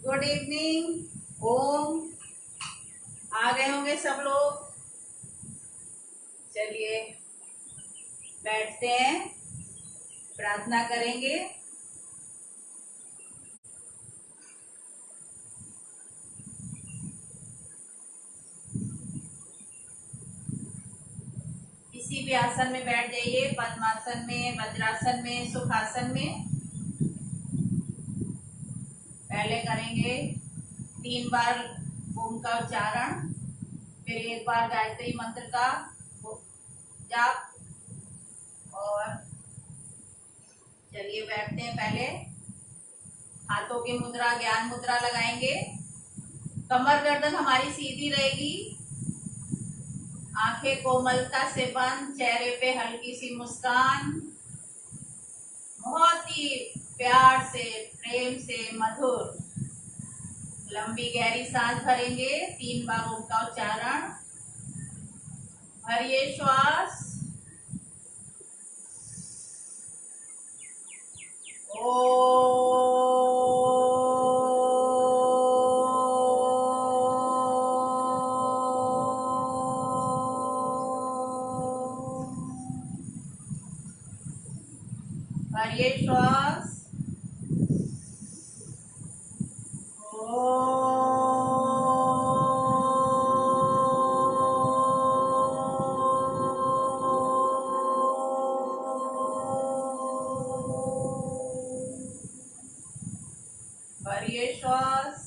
Good evening. ओम आ गए होंगे सब लोग। चलिए बैठते हैं, प्रार्थना करेंगे। किसी भी आसन में बैठ जाइए, पद्मासन में, वज्रासन में, सुखासन में। पहले करेंगे 3 बार ओम का उच्चारण, फिर 1 बार गायत्री मंत्र का जाप। और चलिए बैठते हैं। पहले हाथों की मुद्रा, ज्ञान मुद्रा लगाएंगे। कमर गर्दन हमारी सीधी रहेगी, आंखें कोमलता से बंद, चेहरे पे हल्की सी मुस्कान, बहुत ही प्यार से, प्रेम से, मधुर। लंबी गहरी सांस भरेंगे, 3 बार ओम का उच्चारण। भरिए श्वास। भरिए श्वास। भरिए श्वास।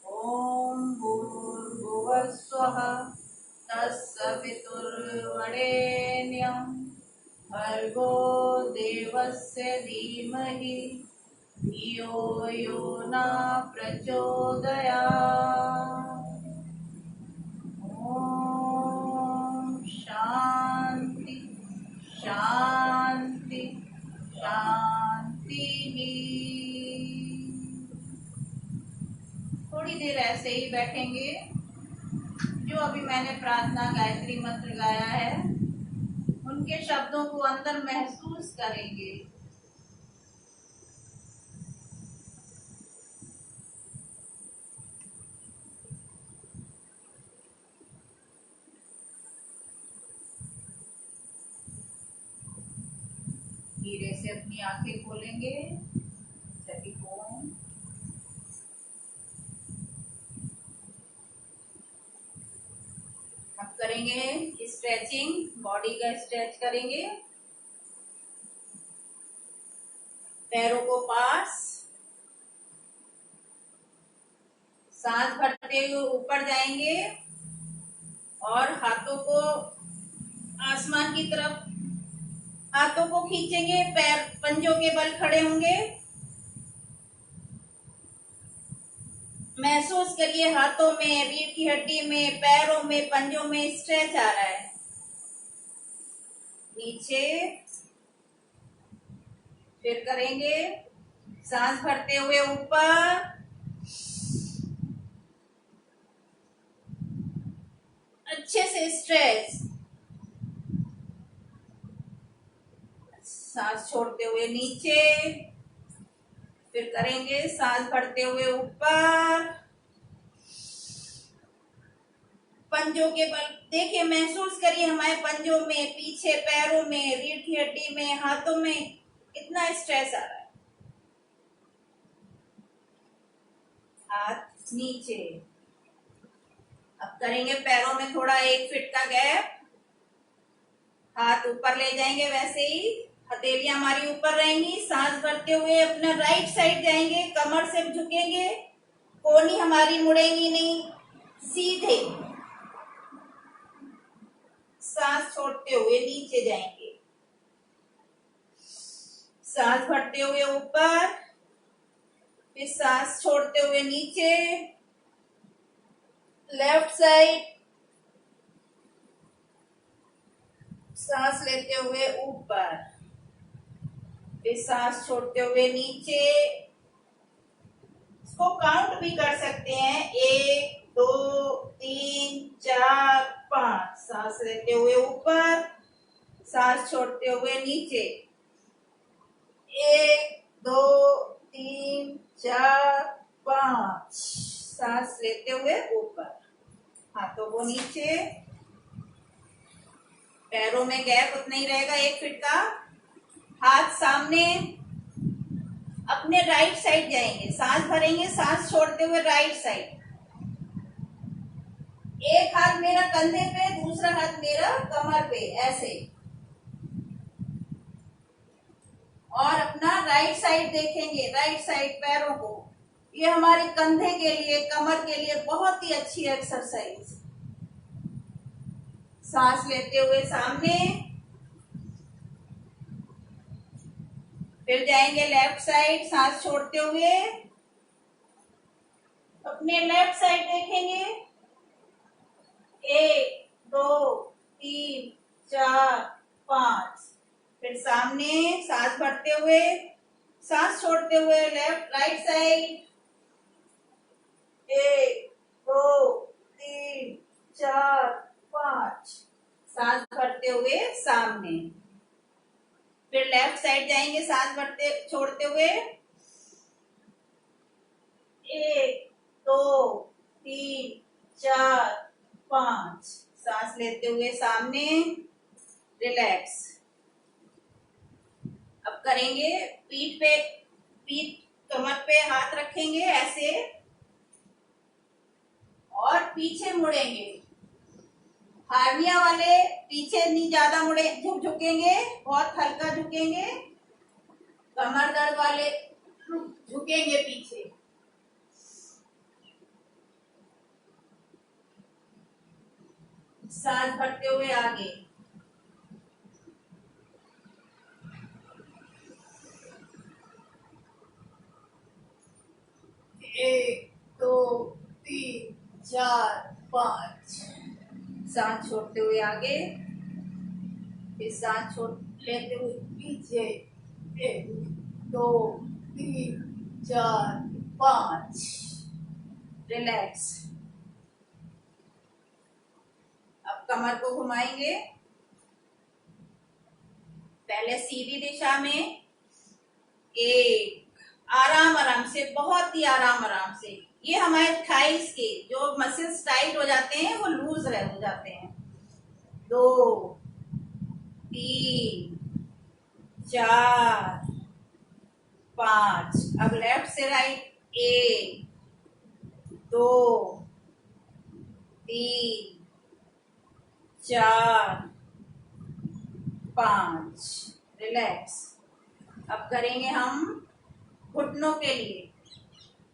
ओम भूर्भुवः स्वः तत्सवितुर्वरेण्यं भर्गो देवस्य धीमहि धियो यो न प्रचोदयात्। ओम शांति शांति शांति। थोड़ी देर ऐसे ही बैठेंगे। जो अभी मैंने प्रार्थना गायत्री मंत्र गाया है, उनके शब्दों को अंदर महसूस करेंगे। धीरे से अपनी आंखें खोलेंगे। सभी को अब करेंगे स्ट्रेचिंग, बॉडी का स्ट्रेच करेंगे। पैरों को पास, सांस भरते हुए ऊपर जाएंगे और हाथों को आसमान की तरफ, हाथों को खींचेंगे, पैर पंजों के बल खड़े होंगे। महसूस करिए हाथों में, रीढ़ की हड्डी में, पैरों में, पंजों में स्ट्रेच आ रहा है। नीचे फिर करेंगे सांस भरते हुए ऊपर, अच्छे से स्ट्रेच। सांस छोड़ते हुए नीचे, फिर करेंगे सांस भरते हुए ऊपर, पंजों के बल देखिए, महसूस करिए हमारे पंजों में, पीछे पैरों में, रीढ़ की हड्डी में, हाथों में कितना स्ट्रेस आ रहा है। हाथ नीचे। अब करेंगे पैरों में थोड़ा 1 फीट का गैप, हाथ ऊपर ले जाएंगे, वैसे ही हथेलियां हमारी ऊपर रहेंगी। सांस भरते हुए अपना राइट साइड जाएंगे, कमर से झुकेंगे, कोहनी हमारी मुड़ेंगी नहीं, सीधे। सांस छोड़ते हुए नीचे जाएंगे, सांस भरते हुए ऊपर, फिर सांस छोड़ते हुए नीचे। लेफ्ट साइड, सांस लेते हुए ऊपर, फिर सांस छोड़ते हुए नीचे, इसको काउंट भी कर सकते हैं, 1 2 3 4 5। सांस लेते हुए ऊपर, सांस छोड़ते हुए नीचे, 1 2 3 4 5। सांस लेते हुए ऊपर, हाथों को नीचे, पैरों में गैप उतना ही रहेगा 1 फीट का। हाथ सामने, अपने राइट साइड जाएंगे, सांस भरेंगे, सांस छोड़ते हुए राइट साइड। एक हाथ मेरा कंधे पे, दूसरा हाथ मेरा कमर पे, ऐसे। और अपना राइट साइड देखेंगे, राइट साइड पैरों को। ये हमारे कंधे के लिए, कमर के लिए बहुत ही अच्छी एक्सरसाइज। सांस लेते हुए सामने, फिर जाएंगे लेफ्ट साइड, सांस छोड़ते हुए अपने लेफ्ट साइड देखेंगे, 1 2 3 4 5। फिर सामने, सांस भरते हुए, सांस छोड़ते हुए लेफ्ट राइट साइड, 1 2 3 4 5। सांस भरते हुए सामने, फिर लेफ्ट साइड जाएंगे, सांस भरते छोड़ते हुए, 1 2 3 4 5। सांस लेते हुए सामने, रिलैक्स। अब करेंगे पीठ पे, पीठ कमर पे हाथ रखेंगे ऐसे, और पीछे मुड़ेंगे। हार्निया वाले पीछे नहीं ज्यादा मुड़े, झुकेंगे, बहुत हल्का झुकेंगे। कमर दर्द वाले झुकेंगे पीछे। सांस भरते हुए आगे, 1 2 3 4 5। सांस छोड़ते हुए आगे, फिर सांस छोड़ लेते हुए पीछे, 1 2 3 4 5। रिलैक्स। अब कमर को घुमाएंगे, पहले सीधी दिशा में, एक, आराम आराम से, बहुत ही आराम आराम से। ये हमारे थाइस के जो मसल्स टाइट हो जाते हैं वो लूज हो जाते हैं। 2 3 4 5। अब लेफ्ट से राइट, 1 2 3 4 5। रिलैक्स। अब करेंगे हम घुटनों के लिए,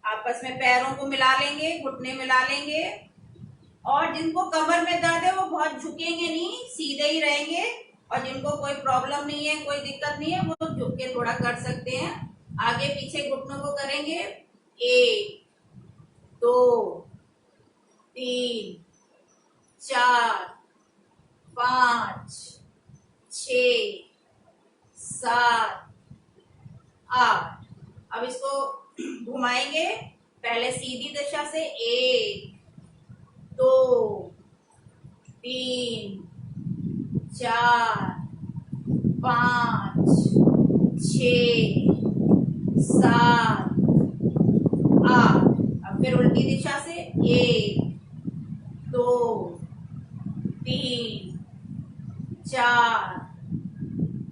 आपस में पैरों को मिला लेंगे, घुटने मिला लेंगे। और जिनको कमर में दर्द है वो बहुत झुकेंगे नहीं, सीधे ही रहेंगे। और जिनको कोई प्रॉब्लम नहीं है, कोई दिक्कत नहीं है, वो झुक के थोड़ा कर सकते हैं। आगे पीछे घुटनों को करेंगे, 1 2 3 4 5 6 7 8। अब इसको घुमाएंगे, पहले सीधी दिशा से, 1 2 3 4 5 6 7 8। अब फिर उल्टी दिशा से, 1 2 3 4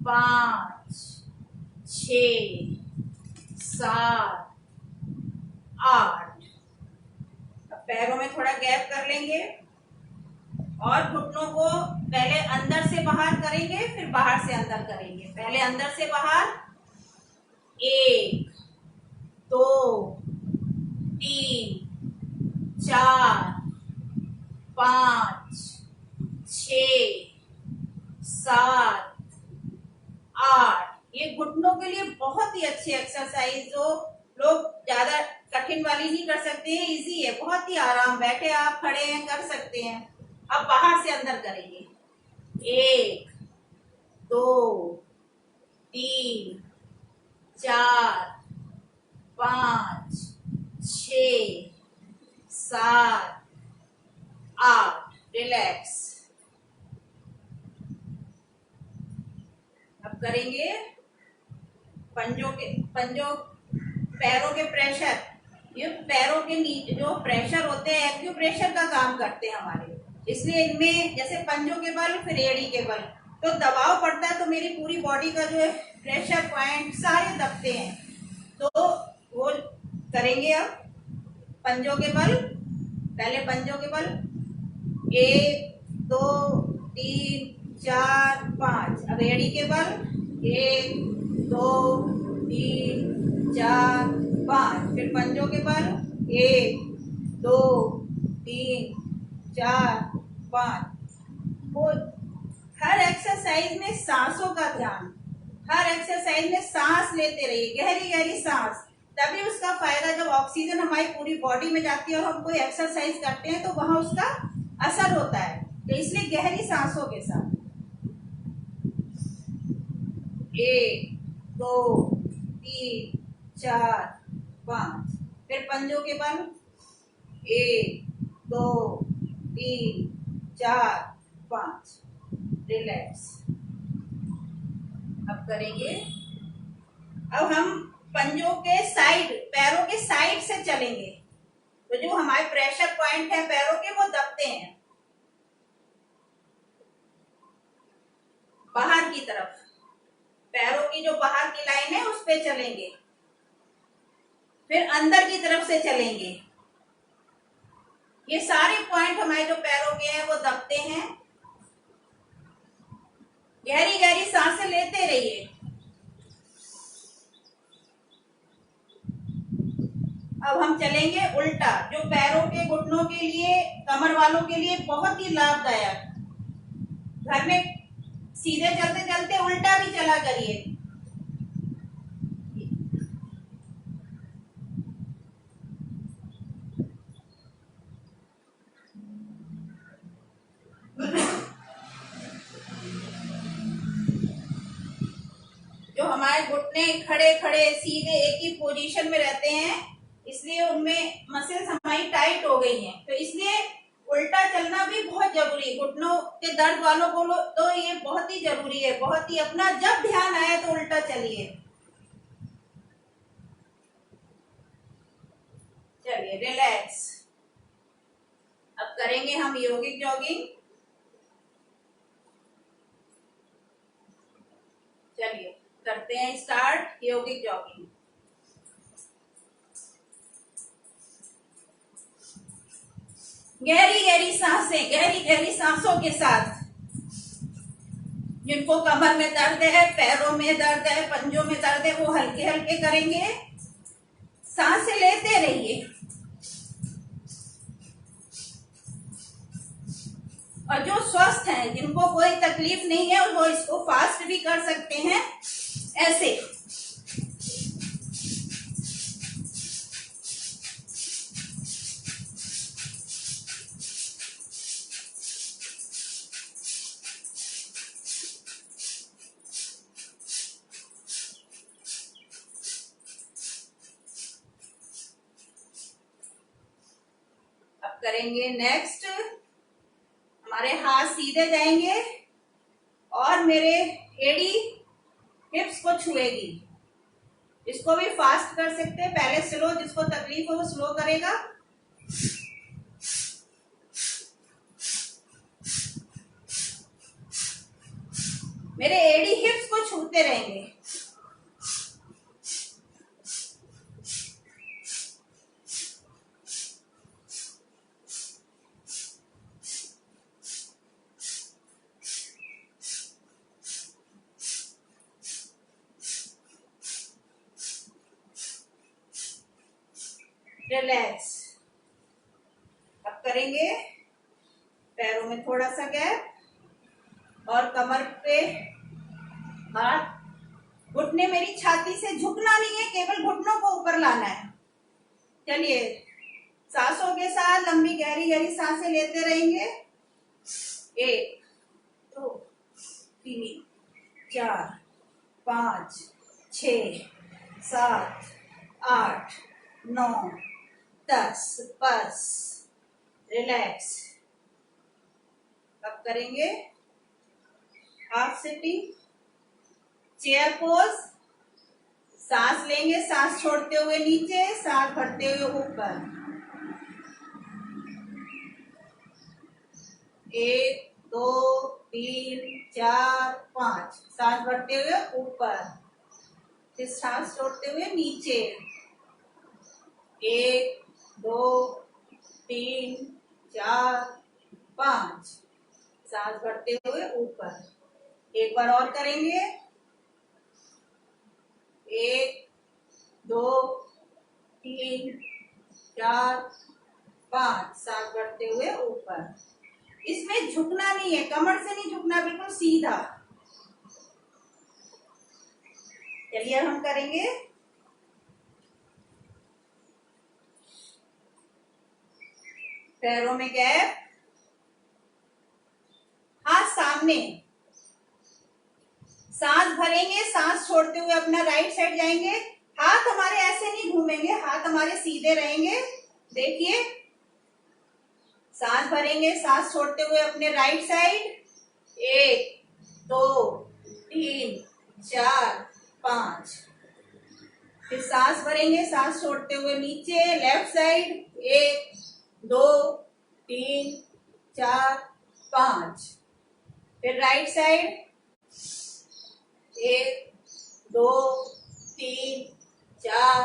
5 6 7 8। अब पैरों में थोड़ा गैप कर लेंगे और घुटनों को पहले अंदर से बाहर करेंगे, फिर बाहर से अंदर करेंगे। पहले अंदर से बाहर, 1 2 3 4 5 6 7 8। ये घुटनों के लिए बहुत ही अच्छी एक्सरसाइज, जो लोग ज्यादा कठिन वाली नहीं कर सकते हैं, इजी है, बहुत ही आराम, बैठे आप खड़े हैं कर सकते हैं। अब बाहर से अंदर करेंगे, 1 2 3 4 5 6 7 8, रिलैक्स। अब करेंगे पंजों पैरों के प्रेशर। ये पैरों के नीचे जो प्रेशर होते हैं एक्यूप्रेशर का काम करते हैं हमारे, इसलिए इनमें जैसे पंजों के बल फिर एड़ी के बल, तो दबाव पड़ता है तो मेरी पूरी बॉडी का जो है प्रेशर पॉइंट सारे दबते हैं। तो वो करेंगे अब पंजों के बल। पहले पंजों के बल 1 2 3 4 5। अब एड़ी के बल 1 2 3 4 5। फिर पंजों के बल 1 2 3 4 5। वो हर एक्सरसाइज में सांसों का ध्यान, हर एक्सरसाइज में सांस लेते रहिए, गहरी गहरी सांस, तभी उसका फायदा। जब ऑक्सीजन हमारी पूरी बॉडी में जाती है और हम कोई एक्सरसाइज करते हैं तो वहां उसका असर होता है, तो इसलिए गहरी सांसों के साथ 1 2 3 4 5। फिर पंजों के बल 1 2 3 4 5, रिलैक्स। अब करेंगे, अब हम पंजों के साइड, पैरों के साइड से चलेंगे, तो जो हमारे प्रेशर पॉइंट है पैरों के वो दबते हैं बाहर की तरफ। पैरों की जो बाहर की लाइन है उस पे चलेंगे, फिर अंदर की तरफ से चलेंगे। ये सारे पॉइंट हमारे जो पैरों के हैं वो दबते हैं। गहरी गहरी सांसें लेते रहिए। अब हम चलेंगे उल्टा, जो पैरों के घुटनों के लिए, कमर वालों के लिए बहुत ही लाभदायक। घर में सीधे चलते चलते उल्टा भी चला करिए। जो हमारे घुटने खड़े खड़े सीधे एक ही पोजीशन में रहते हैं, इसलिए उनमें मसल्स हमारी टाइट हो गई हैं, तो इसलिए उल्टा चलना भी बहुत जरूरी है। घुटनों के दर्द वालों को तो ये बहुत ही जरूरी है, बहुत ही। अपना जब ध्यान आए तो उल्टा चलिए। चलिए रिलैक्स। अब करेंगे हम योगिक जॉगिंग। चलिए करते हैं स्टार्ट योगिक जॉगिंग। गहरी गहरी सांसें, गहरी गहरी सांसों के साथ। जिनको कमर में दर्द है, पैरों में दर्द है, पंजों में दर्द है, वो हल्के हल्के करेंगे, सांसें लेते रहिए। और जो स्वस्थ हैं, जिनको कोई तकलीफ नहीं है, वो इसको फास्ट भी कर सकते हैं ऐसे। अब करेंगे नेक्स्ट, हमारे हाथ सीधे जाएंगे और मेरे एड़ी हिप्स को छुएगी। इसको भी फास्ट कर सकते हैं, पहले स्लो, जिसको तकलीफ हो वो स्लो करेगा। मेरे एड़ी हिप्स को छूते रहेंगे। रिलैक्स। अब करेंगे पैरों में थोड़ा सा गैप और कमर पे हाथ। घुटने मेरी छाती से झुकना नहीं है, केवल घुटनों को ऊपर लाना है। चलिए सांसों के साथ लंबी गहरी गहरी सांसें लेते रहेंगे। 1 2 3 4 5 6 7 8 9 10 बस रिलैक्स। अब करेंगे हाफ सिटिंग चेयर पोज। सांस लेंगे, सांस छोड़ते हुए नीचे, सांस भरते हुए ऊपर। 1 2 3 4 5, सांस भरते हुए ऊपर, फिर सांस छोड़ते हुए नीचे। 1 2 3 4 5, सांस भरते हुए ऊपर। एक बार और करेंगे। 1 2 3 4 5, सांस भरते हुए ऊपर। इसमें झुकना नहीं है, कमर से नहीं झुकना, बिल्कुल सीधा। चलिए हम करेंगे पैरों में गैप, हाथ सामने, सांस भरेंगे, सांस छोड़ते हुए अपना राइट साइड जाएंगे। हाथ हमारे ऐसे नहीं घूमेंगे, हाथ हमारे सीधे रहेंगे। देखिए, सांस भरेंगे, सांस छोड़ते हुए अपने राइट साइड। 1 2 3 4 5, फिर सांस भरेंगे, सांस छोड़ते हुए नीचे लेफ्ट साइड। 1 2 3 4 5, फिर राइट साइड। 1 2 3 4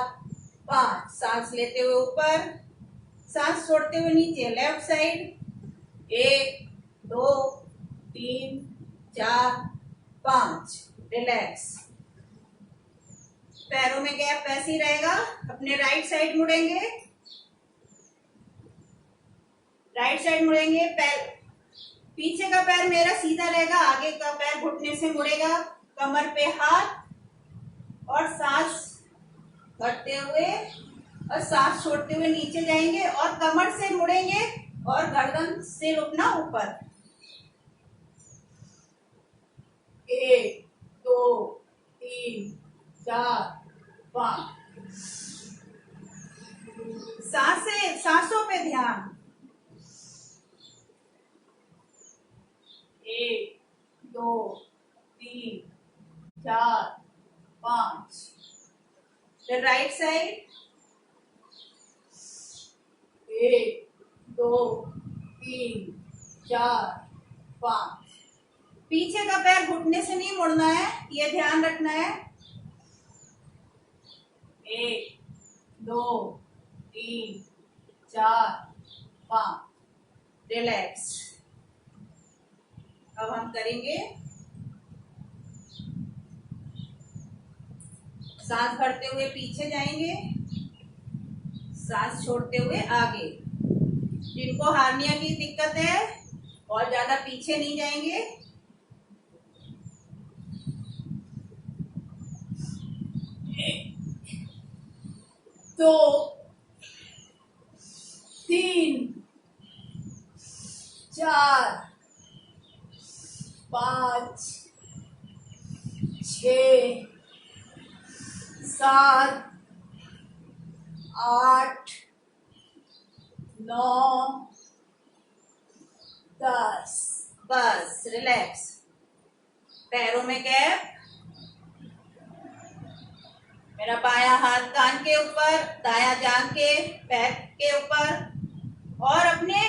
5, सांस लेते हुए ऊपर, सांस छोड़ते हुए नीचे लेफ्ट साइड। 1 2 3 4 5, रिलैक्स। पैरों में गैप वैसे ही रहेगा। अपने राइट साइड मुड़ेंगे, राइट साइड मुड़ेंगे। पैर, पीछे का पैर मेरा सीधा रहेगा, आगे का पैर घुटने से मुड़ेगा। कमर पे हाथ और सांस भरते हुए और सांस छोड़ते हुए नीचे जाएंगे और कमर से मुड़ेंगे और गर्दन से रुकना ऊपर। 1 2 3 4 5, सांसों पे ध्यान। 1 2 3 4 5, फिर राइट साइड। 1 2 3 4 5, पीछे का पैर घुटने से नहीं मुड़ना है, ये ध्यान रखना है। 1 2 3 4 5, रिलैक्स। अब हम करेंगे सांस भरते हुए पीछे जाएंगे, सांस छोड़ते हुए आगे। जिनको हार्निया की दिक्कत है और ज्यादा पीछे नहीं जाएंगे। 2 3 4 5 6 7 8 9 10, बस रिलैक्स। पैरों में गैप। मेरा बायां हाथ कान के ऊपर, दायां जांघ के पैर के ऊपर, और अपने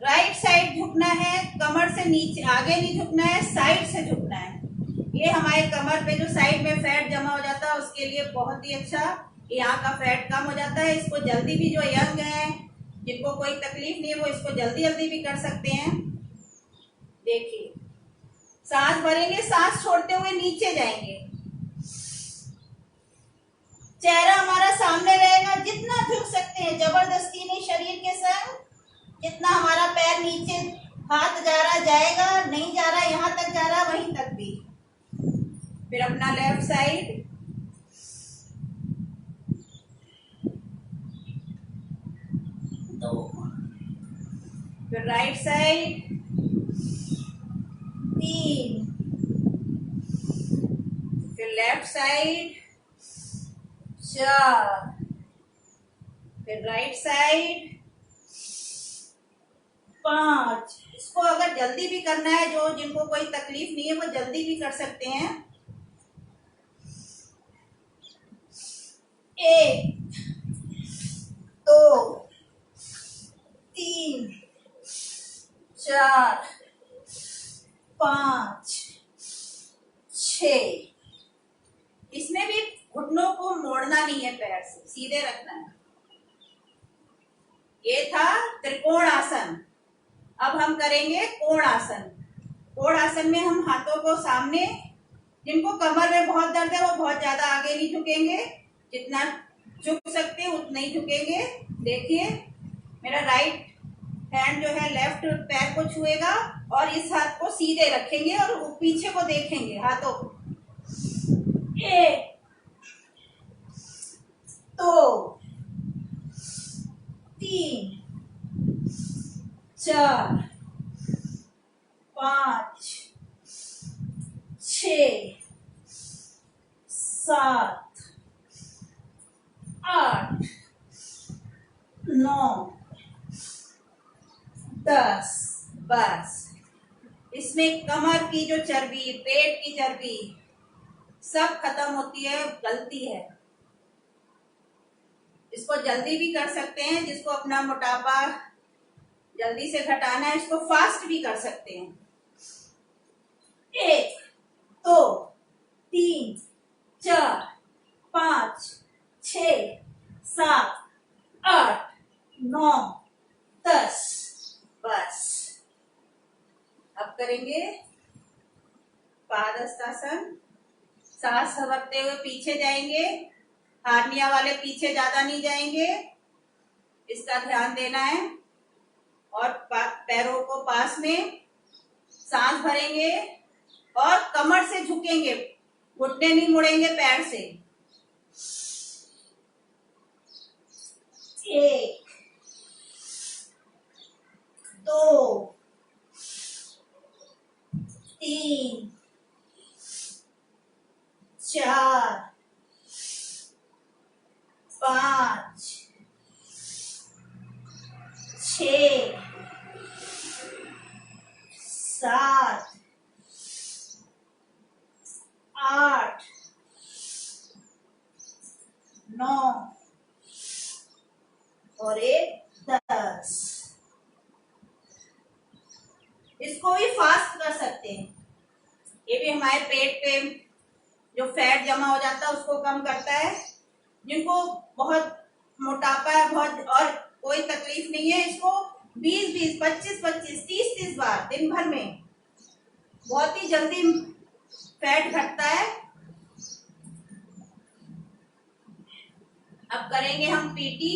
राइट साइड झुकना है। कमर से नीचे, आगे नहीं झुकना है, साइड से झुकना है। ये हमारे कमर पे जो साइड में फैट जमा हो जाता है उसके लिए बहुत ही अच्छा। यहाँ का फैट कम हो जाता है। इसको जल्दी भी, जो यंग है, जिनको कोई तकलीफ नहीं है, वो इसको जल्दी जल्दी भी कर सकते हैं। देखिए, सांस भरेंगे, सांस छोड़ते हुए नीचे जाएंगे। चेहरा हमारा सामने रहेगा, जितना झुक सकते हैं, जबरदस्ती नहीं, शरीर के संग। जितना हमारा पैर नीचे, हाथ जा रहा जाएगा, नहीं जा रहा यहाँ तक जा रहा वहीं तक भी। फिर अपना लेफ्ट साइड। 2, फिर राइट साइड। 3, फिर लेफ्ट साइड। 4, फिर राइट साइड 5। इसको अगर जल्दी भी करना है, जो जिनको कोई तकलीफ नहीं है वो जल्दी भी कर सकते हैं। 1 2 3 4 5 6। इसमें भी घुटनों को मोड़ना नहीं है, पैर से सीधे रखना है। ये था त्रिकोण आसन। अब हम करेंगे कोण आसन। कोण आसन में हम हाथों को सामने, जिनको कमर में बहुत दर्द है वो बहुत ज्यादा आगे नहीं झुकेंगे, जितना झुक सकते हैं उतना ही झुकेंगे। देखिए मेरा राइट हैंड जो है लेफ्ट पैर को छुएगा और इस हाथ को सीधे रखेंगे और पीछे को देखेंगे हाथों को। 1 2 3 4 5 6 7 8 9 10। बस इसमें कमर की जो चर्बी, पेट की चर्बी सब खत्म होती है, गलती है। इसको जल्दी भी कर सकते हैं, जिसको अपना मोटापा जल्दी से घटाना है इसको फास्ट भी कर सकते हैं। 1 2 3 4 5 6 7 8 9 10। बस अब करेंगे पादहस्तासन। सांस भरते हुए पीछे जाएंगे, हार्निया वाले पीछे ज्यादा नहीं जाएंगे, इसका ध्यान देना है। और पैरों को पास में, सांस भरेंगे और कमर से झुकेंगे, घुटने नहीं मुड़ेंगे पैर से। 1 2 3 4 5 6 7 8 9 और 10। इसको भी फास्ट कर सकते हैं। ये भी हमारे पेट पे जो फैट जमा हो जाता है उसको कम करता है। जिनको बहुत मोटापा है, बहुत और कोई तकलीफ नहीं है, इसको 20-20 25-25 30-30 बार दिन भर में बहुत ही जल्दी फैट घटता है। अब करेंगे हम पीटी।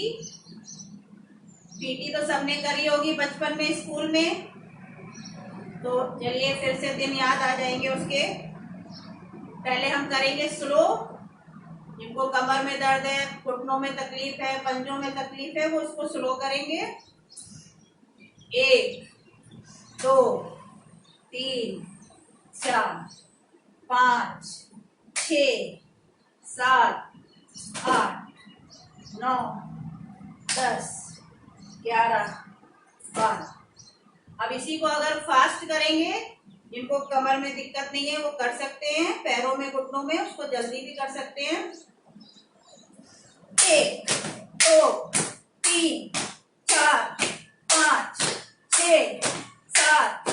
पीटी तो सबने करी होगी बचपन में स्कूल में, तो चलिए फिर से दिन याद आ जाएंगे उसके। पहले हम करेंगे स्लो। जिनको कमर में दर्द है, घुटनों में तकलीफ है, पंजों में तकलीफ है, वो इसको स्लो करेंगे। 1 2 3 4 5 6 7 8 9 10 11 12। अब इसी को अगर फास्ट करेंगे, जिनको कमर में दिक्कत नहीं है वो कर सकते हैं, पैरों में घुटनों में उसको जल्दी भी कर सकते हैं। 1 2 3 4 5 6 7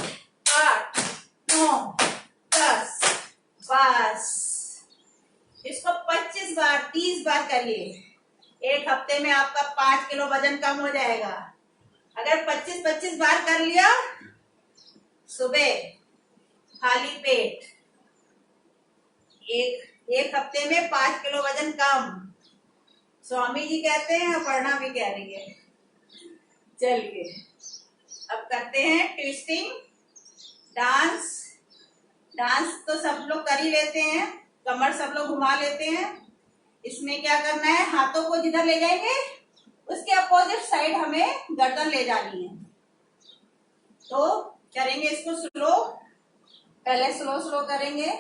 8 9 10। बस इसको 25 बार 30 बार करिए। एक हफ्ते में आपका 5 किलो वजन कम हो जाएगा। अगर 25-25 बार कर लिया, सुबह खाली पेट, एक हफ्ते में 5 किलो वजन कम। स्वामी जी कहते हैं, अपर्णा भी कह रही है। चलिए अब करते हैं ट्विस्टिंग डांस। डांस तो सब लोग कर ही लेते हैं, कमर सब लोग घुमा लेते हैं। इसमें क्या करना है, हाथों को जिधर ले जाएंगे उसके अपोजिट साइड हमें गर्दन ले जानी है। तो करेंगे इसको स्लो। पहले स्लो स्लो करेंगे।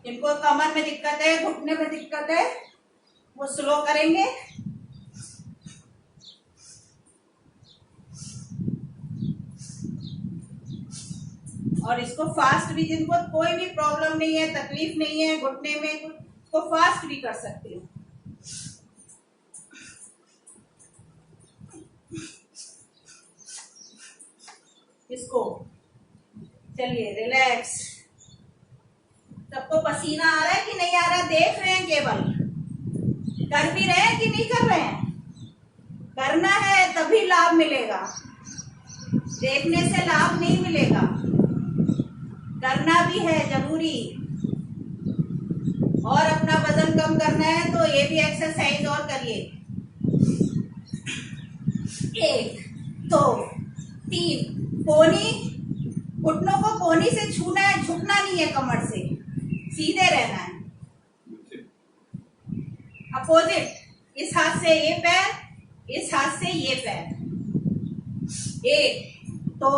जिनको कमर में दिक्कत है, घुटने में दिक्कत है, वो स्लो करेंगे। और इसको फास्ट भी, जिनको कोई भी प्रॉब्लम नहीं है, तकलीफ नहीं है घुटने में, तो फास्ट भी कर सकते हो। इसको चलिए रिलैक्स। सबको पसीना आ रहा है कि नहीं आ रहा, देख रहे हैं, केवल कर भी रहे हैं कि नहीं कर रहे हैं? करना है तभी लाभ मिलेगा, देखने से लाभ नहीं मिलेगा, करना भी है जरूरी। और अपना वजन कम करना है तो ये भी एक्सरसाइज और करिए। 1 2 3, कोहनी, घुटनों को कोहनी से छूना है, झुकना नहीं है, कमर से सीधे रहना है। अपोजिट, इस हाथ से ये पैर, इस हाथ से ये पैर। 1 2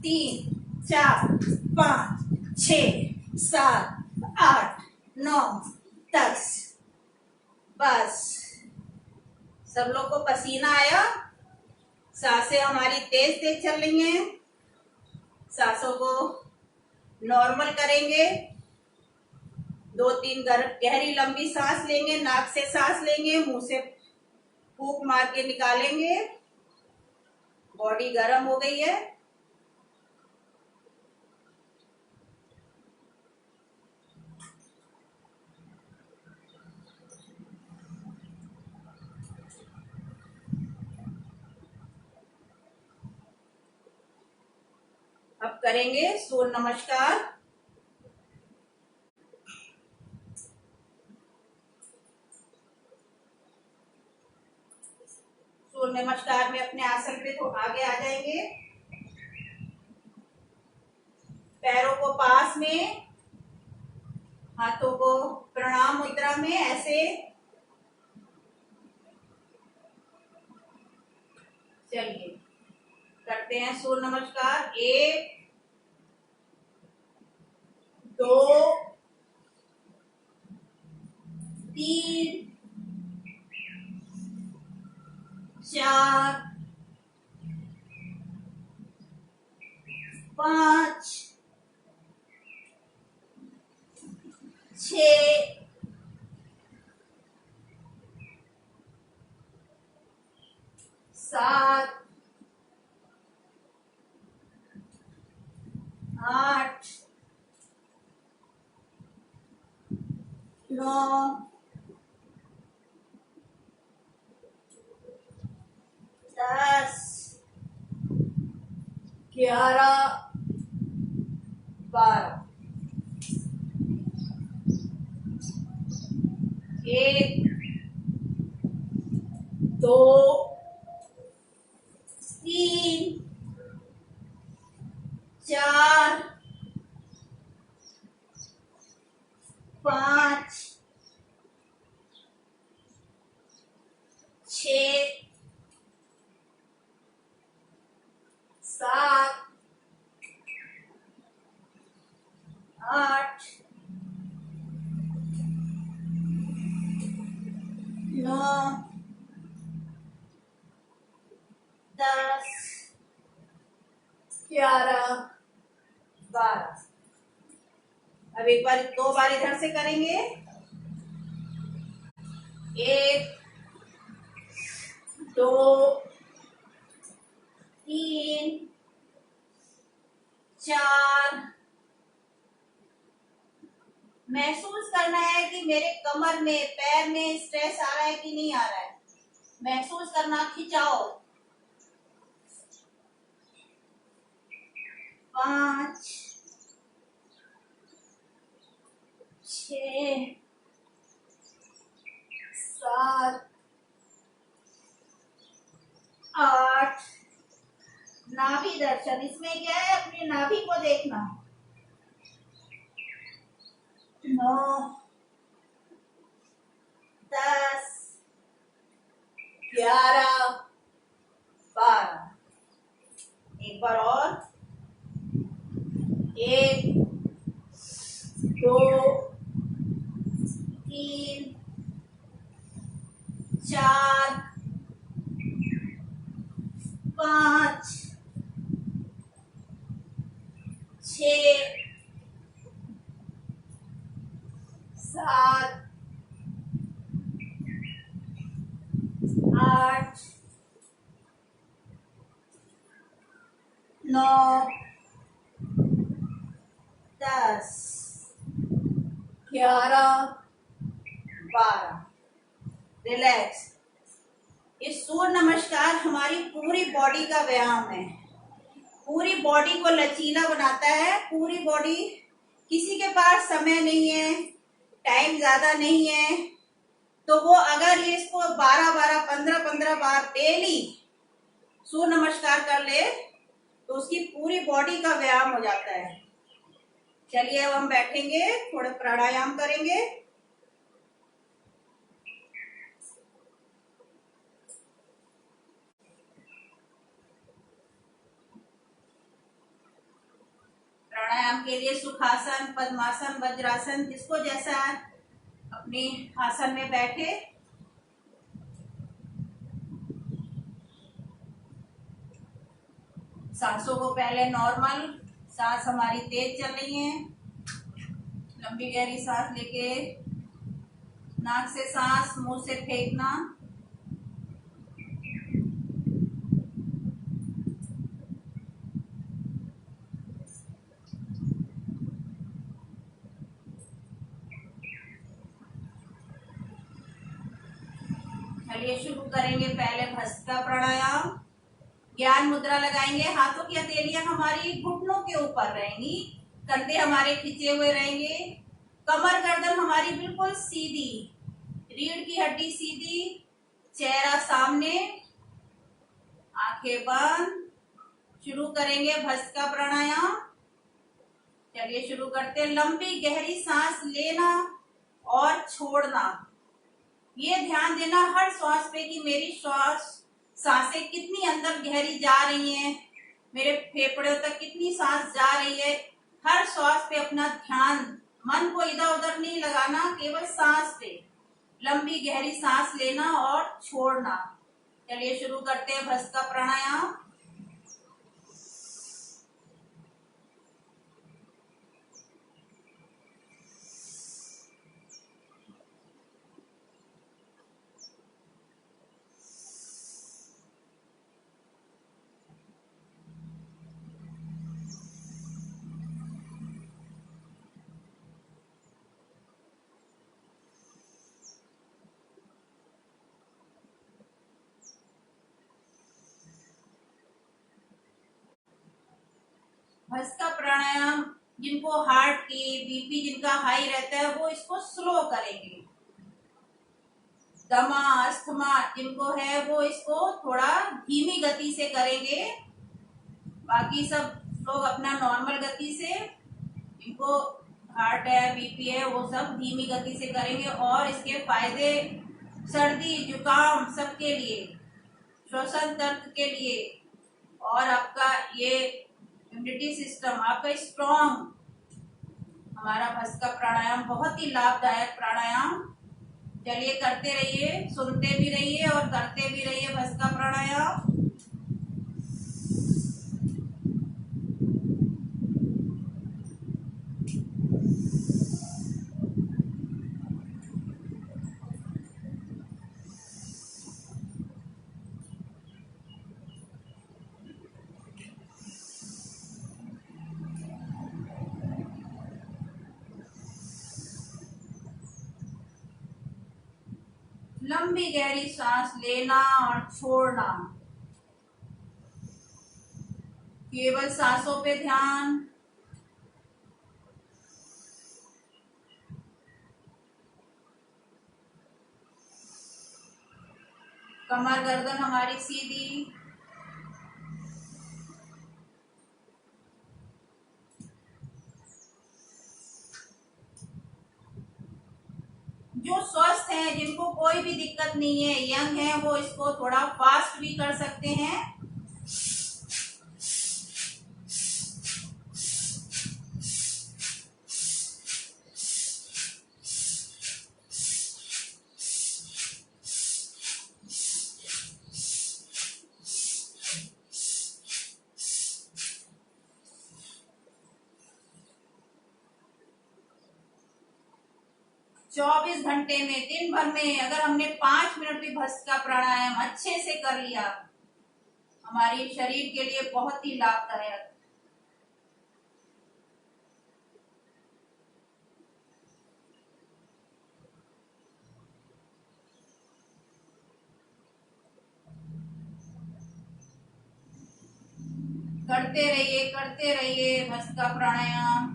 3 4 5 6 7 8 9 10। बस, सब लोग को पसीना आया, सांसें हमारी तेज तेज चल रही हैं। सांसों को नॉर्मल करेंगे। 2-3 गहरी लंबी सांस लेंगे, नाक से सांस लेंगे, मुंह से फूंक मार के निकालेंगे। बॉडी गर्म हो गई है। अब करेंगे सूर्य नमस्कार। सूर्य नमस्कार में अपने आसन पे तो आगे आ जाएंगे, पैरों को पास में, हाथों को प्रणाम मुद्रा में ऐसे। चलिए करते हैं सूर्य नमस्कार। 1 2 3 4 5 6 7 8 9 10 11 12। 1 2 3 4 5 6 7 8 9 10 11 12। अब एक बार, 2 बार इधर से करेंगे। 1 2 3 4। महसूस करना है कि मेरे कमर में, पैर में स्ट्रेस आ रहा है कि नहीं आ रहा है, महसूस करना। खिंचाओ। 5 6 7 8। नाभि दर्शन, इसमें क्या है, अपनी नाभि को देखना। 9 10 11 12। एक बार और। 1 2 3 4 5 6 9, 10, 11, 12। रिलैक्स। ये सूर्य नमस्कार हमारी पूरी बॉडी का व्यायाम है, पूरी बॉडी को लचीला बनाता है। पूरी बॉडी, किसी के पास समय नहीं है, टाइम ज्यादा नहीं है, तो वो अगर ये इसको 12-12, 15-15 बार डेली सूर्य नमस्कार कर ले तो उसकी पूरी बॉडी का व्यायाम हो जाता है। चलिए अब हम बैठेंगे, थोड़ा प्राणायाम करेंगे। प्राणायाम के लिए सुखासन, पद्मासन, वज्रासन, जिसको जैसा अपने आसन में बैठे। सांसों को पहले नॉर्मल, सांस हमारी तेज चल रही है। लंबी गहरी सांस लेके नाक से सांस मुंह से फेंकना। चलिए शुरू करेंगे। पहले भस्त्रिका प्राणायाम। ज्ञान मुद्रा लगाएंगे। हाथों की हथेलियां हमारी घुटनों के ऊपर रहेंगी, कंधे हमारे खिंचे हुए रहेंगे, कमर गर्दन हमारी बिल्कुल सीधी, रीढ़ की हड्डी सीधी, चेहरा सामने, आंखें बंद। शुरू करेंगे भस्त्रिका प्राणायाम। चलिए शुरू करते हैं। लंबी गहरी सांस लेना और छोड़ना। ये ध्यान देना हर श्वास पे कि मेरी सांसें कितनी अंदर गहरी जा रही हैं, मेरे फेफड़ों तक कितनी सांस जा रही है। हर श्वास पे अपना ध्यान, मन को इधर उधर नहीं लगाना, केवल सांस पे लंबी गहरी सांस लेना और छोड़ना। चलिए शुरू करते हैं भस्त्रिका प्राणायाम। भस्त्रिका प्राणायाम, जिनको हार्ट की बीपी जिनका हाई रहता है वो इसको स्लो करेंगे। दमा, अस्थमा जिनको है वो इसको थोड़ा धीमी गति से करेंगे। बाकी सब लोग अपना नॉर्मल गति से, जिनको हार्ट है, बीपी है, वो सब धीमी गति से करेंगे। और इसके फायदे सर्दी जुकाम सबके लिए, श्वसन तंत्र के लिए, और आपका ये इम्यूनिटी सिस्टम आपका स्ट्रॉन्ग। हमारा भस्त्रिका प्राणायाम बहुत ही लाभदायक प्राणायाम। चलिए करते रहिए, सुनते भी रहिए और करते भी रहिए भस्त्रिका प्राणायाम। लंबी गहरी सांस लेना और छोड़ना। केवल सांसों पे ध्यान। कमर गर्दन हमारी सीधी। जो स्वस्थ हैं, जिनको कोई भी दिक्कत नहीं है, यंग है, वो इसको थोड़ा फास्ट भी कर सकते हैं। 24 घंटे में, दिन भर में अगर हमने 5 मिनट भी भस्त्रिका प्राणायाम अच्छे से कर लिया, हमारे शरीर के लिए बहुत ही लाभदायक। करते रहिए भस्त्रिका प्राणायाम।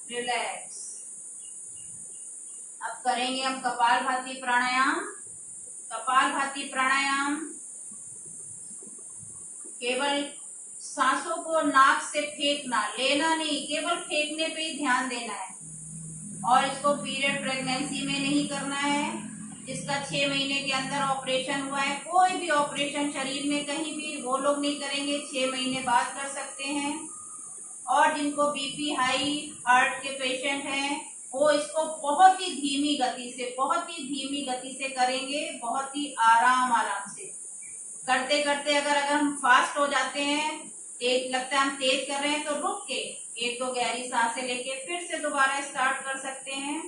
रिलैक्स। अब करेंगे हम कपालभाति प्राणायाम। कपालभाति प्राणायाम केवल सांसों को नाक से फेंकना, लेना नहीं, केवल फेंकने पे ही ध्यान देना है। और इसको पीरियड प्रेगनेंसी में नहीं करना है। जिसका 6 महीने के अंदर ऑपरेशन हुआ है, कोई भी ऑपरेशन शरीर में कहीं भी, वो लोग नहीं करेंगे, 6 महीने बाद कर सकते हैं। और जिनको बीपी हाई, हार्ट के पेशेंट हैं, वो इसको बहुत ही धीमी गति से करेंगे, बहुत ही आराम से। करते करते अगर हम फास्ट हो जाते हैं, तेज लगता है हम तेज कर रहे हैं, तो रुक के 1-2 गहरी सांसें लेके फिर से दोबारा स्टार्ट कर सकते हैं।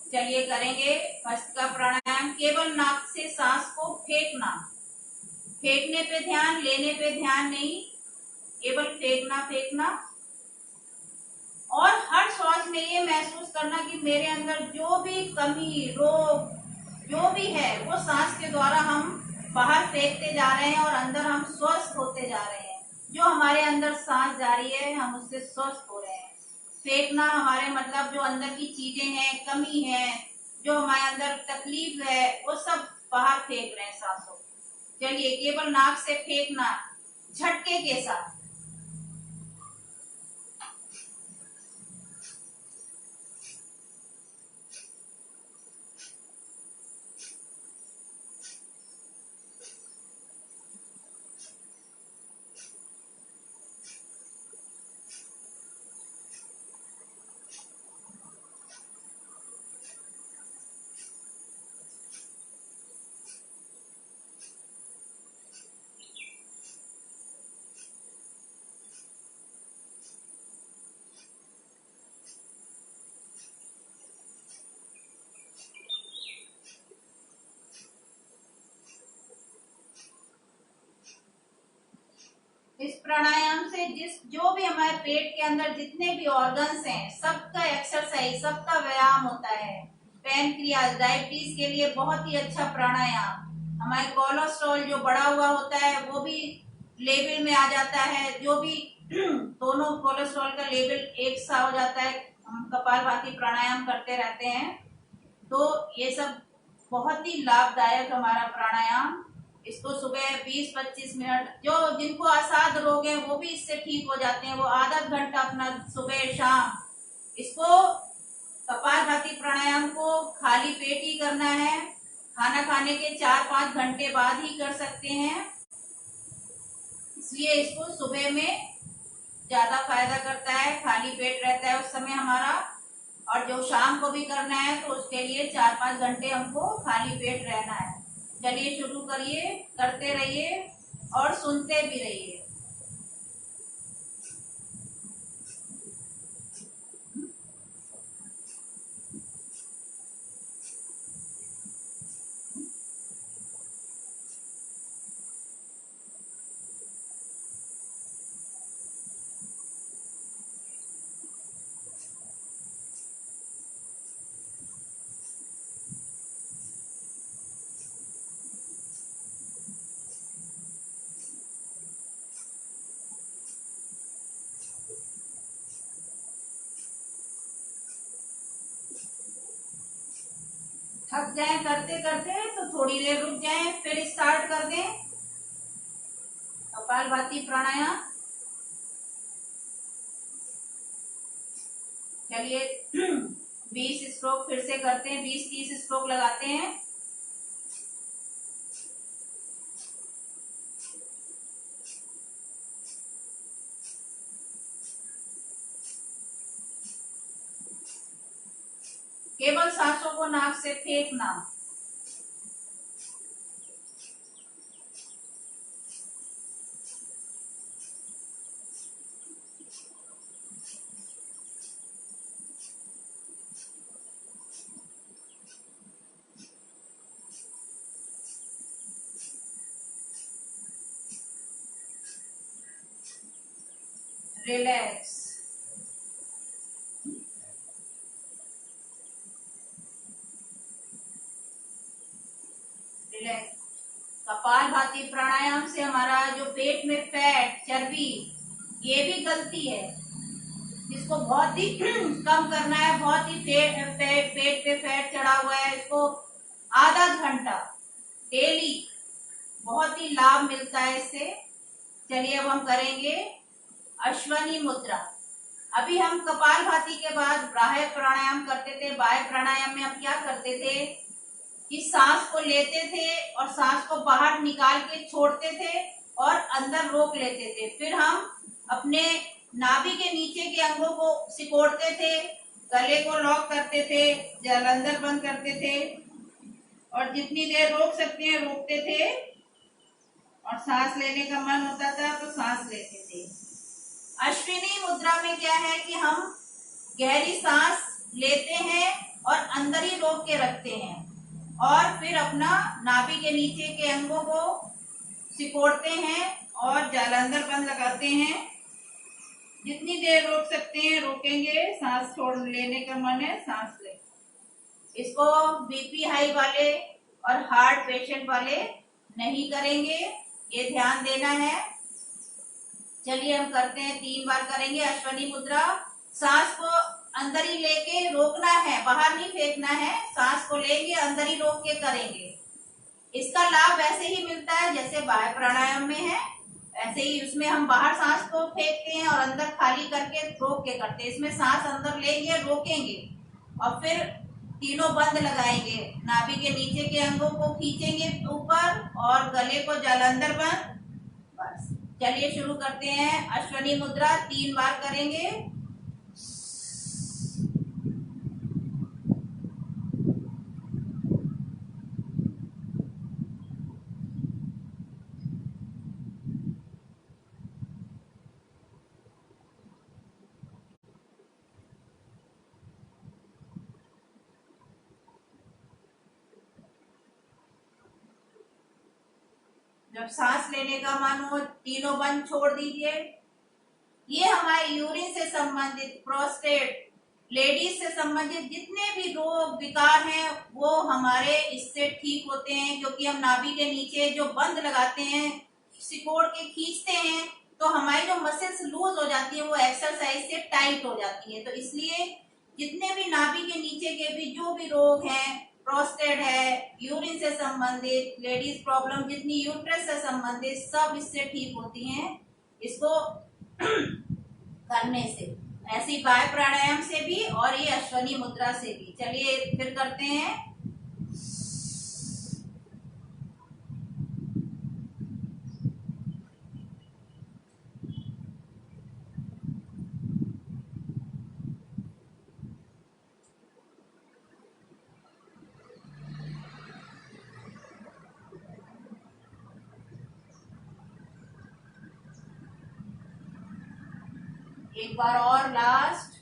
चलिए करेंगे भस्त्रिका प्राणायाम। केवल नाक से सांस को फेंकना, फेंकने पे ध्यान, लेने पे ध्यान नहीं, केवल फेंकना। और हर श्वास में ये महसूस करना कि मेरे अंदर जो भी कमी, रोग जो भी है, वो सांस के द्वारा हम बाहर फेंकते जा रहे हैं और अंदर हम स्वस्थ होते जा रहे हैं। जो हमारे अंदर सांस जा रही है, हम उससे स्वस्थ हो रहे हैं। फेंकना हमारे मतलब जो अंदर की चीजें हैं, कमी है, जो हमारे अंदर तकलीफ है, वो सब बाहर फेंक रहे हैं सांसों। चलिए केवल नाक से फेंकना, झटके के साथ। इस प्राणायाम से जो भी हमारे पेट के अंदर जितने भी ऑर्गन्स हैं, सबका एक्सरसाइज, सबका व्यायाम होता है। पैनक्रियाज, डायबिटीज के लिए बहुत ही अच्छा प्राणायाम। हमारे कोलेस्ट्रॉल जो बढ़ा हुआ होता है, वो भी लेवल में आ जाता है। जो भी दोनों कोलेस्ट्रॉल का लेवल एक सा हो जाता है। हम कपालभाति प्राणायाम करते रहते हैं, तो ये सब बहुत ही लाभदायक हमारा प्राणायाम। इसको सुबह 20-25 मिनट, जो जिनको असाध रोग है वो भी इससे ठीक हो जाते हैं, वो आधा घंटा अपना सुबह शाम इसको कपालभाति प्राणायाम को खाली पेट ही करना है। खाना खाने के 4-5 घंटे बाद ही कर सकते हैं, इसलिए इसको सुबह में ज्यादा फायदा करता है। खाली पेट रहता है उस समय हमारा। और जो शाम को भी करना है, तो उसके लिए 4-5 घंटे हमको खाली पेट रहना है। चलिए शुरू करिए, करते रहिए और सुनते भी रहिए। थक जाए करते करते तो थोड़ी देर रुक जाए, फिर स्टार्ट कर दें कपालभाति प्राणायाम। चलिए 20 स्ट्रोक फिर से करते हैं, 20-30 स्ट्रोक लगाते हैं। केवल सांसों को नाक से फेंकना। रिलैक्स। रिलैक्स। कपालभाति प्राणायाम से हमारा जो पेट में फैट, चर्बी, ये भी गलती है, इसको बहुत ही कम करना है। बहुत ही पेट पे फैट चढ़ा हुआ है, इसको आधा घंटा डेली, बहुत ही लाभ मिलता है इससे। चलिए अब हम करेंगे अश्वनी मुद्रा। अभी हम कपालभाति के बाद बाह्य प्राणायाम करते थे। बाह्य प्राणायाम में हम क्या करते थे कि सांस को लेते थे और सांस को बाहर निकाल के छोड़ते थे और अंदर रोक लेते थे। फिर हम अपने नाभि के नीचे के अंगों को सिकोड़ते थे, गले को लॉक करते थे, जालंधर बंद करते थे और जितनी देर रोक सकते हैं रोकते थे, और सांस लेने का मन होता था तो सांस लेते थे। अश्विनी मुद्रा में क्या है कि हम गहरी सांस लेते हैं और अंदर ही रोक के रखते हैं और फिर अपना नाभि के नीचे के अंगों को सिकोड़ते हैं और जालंधर बंद लगाते हैं। जितनी देर रोक सकते हैं रोकेंगे। सांस छोड़ लेने का मन है, सांस ले। इसको बीपी हाई वाले और हार्ट पेशेंट वाले नहीं करेंगे, ये ध्यान देना है। चलिए हम करते हैं, 3 बार करेंगे अश्वनी मुद्रा। सांस को अंदर ही लेके रोकना है, बाहर नहीं फेंकना है। सांस को लेंगे, अंदर ही रोक के करेंगे। इसका लाभ वैसे ही मिलता है जैसे बाह्य प्राणायाम में है, ऐसे ही उसमें हम बाहर सांस को फेंकते हैं और अंदर खाली करके रोक के करते हैं। इसमें सांस अंदर लेंगे, रोकेंगे और फिर तीनों बंद लगाएंगे। नाभि के नीचे के अंगों को खींचेंगे ऊपर और गले को जालंधर बंद। बस चलिए शुरू करते हैं। अश्वनी मुद्रा 3 बार करेंगे। जब सांस लेने का मन हो तीनों बंद छोड़ दीजिए। ये हमारे यूरिन से संबंधित, प्रोस्टेट, लेडीज से संबंधित जितने भी रोग विकार हैं वो हमारे इससे ठीक होते हैं, क्योंकि हम नाभि के नीचे जो बंद लगाते हैं, सिकोड़ के खींचते हैं, तो हमारी जो मसल्स लूज हो जाती है वो एक्सरसाइज से टाइट हो जाती है। तो इसलिए जितने भी नाभि के नीचे के भी जो भी रोग हैं, प्रोस्टेट है, यूरिन से संबंधित, लेडीज प्रॉब्लम जितनी यूट्रस से संबंधित, सब इससे ठीक होती हैं इसको करने से। ऐसी बाह्य प्राणायाम से भी और ये अश्वनी मुद्रा से भी। चलिए फिर करते हैं। एक बार और, लास्ट।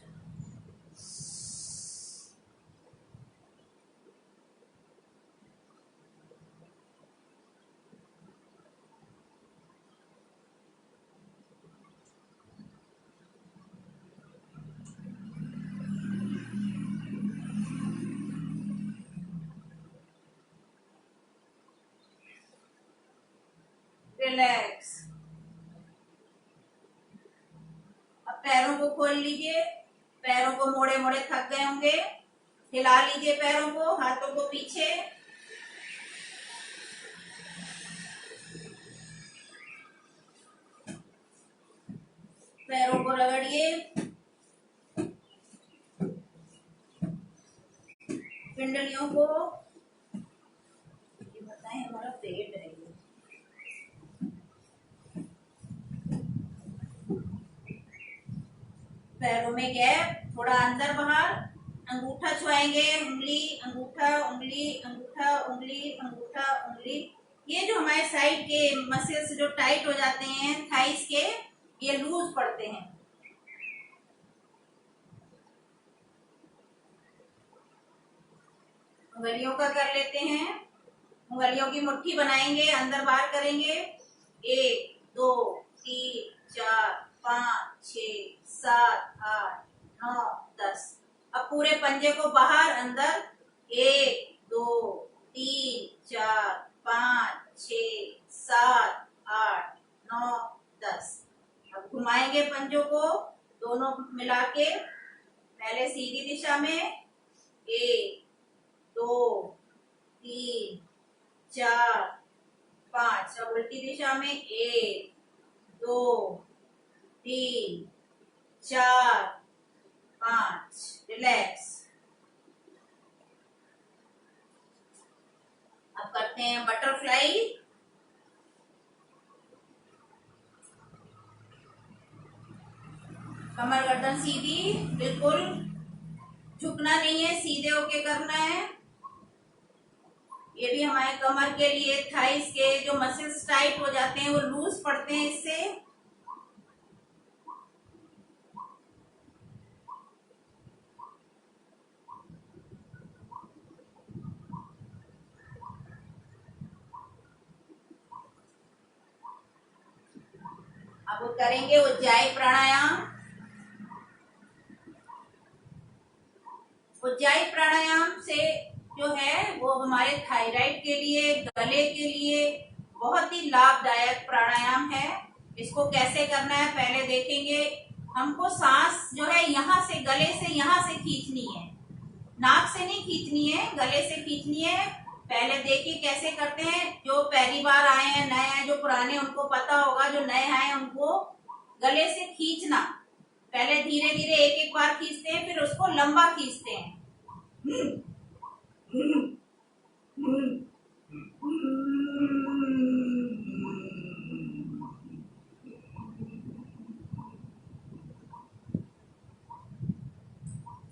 रिलैक्स। अब पैरों को खोल लीजिए। पैरों को मोड़े मोड़े थक गए होंगे, हिला लीजिए पैरों को, हाथों को पीछे। पैरों को रगड़िए। पिंडलियों को, ये बताएं हमारा पेट है ये। पैरों में गैप, थोड़ा अंदर बाहर, अंगूठा छुआएंगे, उंगली अंगूठा उंगली अंगूठा उंगली अंगूठा उंगली। ये जो हमारे साइड के मसल्स जो टाइट हो जाते हैं थाइस के, ये लूज पड़ते हैं। उंगलियों का कर लेते हैं। उंगलियों की मुट्ठी बनाएंगे, अंदर बाहर करेंगे। 1 2 3 4 5 6 7 8 9 10। अब पूरे पंजे को बाहर अंदर, 1 2 3 4 5 6 7 8 9 10। अब घुमाएंगे पंजों को दोनों मिला के, पहले सीधी दिशा में 1 2 3 4 5। अब उल्टी दिशा में 1 2 3 4 5। रिलैक्स। अब करते हैं बटरफ्लाई। कमर गर्दन सीधी, बिल्कुल झुकना नहीं है, सीधे होके करना है। ये भी हमारे कमर के लिए, थाइस के जो मसल्स टाइट हो जाते हैं वो लूज पड़ते हैं इससे। अब करेंगे उज्जाई प्राणायाम। उज्जाई प्राणायाम से जो है वो हमारे थायराइड के लिए, गले के लिए बहुत ही लाभदायक प्राणायाम है। इसको कैसे करना है पहले देखेंगे। हमको सांस जो है यहाँ से, गले से यहाँ से खींचनी है, नाक से नहीं खींचनी है, गले से खींचनी है। पहले देखिए कैसे करते हैं। जो पहली बार आए हैं, नए हैं, जो पुराने उनको पता होगा, जो नए हैं उनको गले से खींचना। पहले धीरे धीरे एक एक बार खींचते हैं, फिर उसको लंबा खींचते हैं।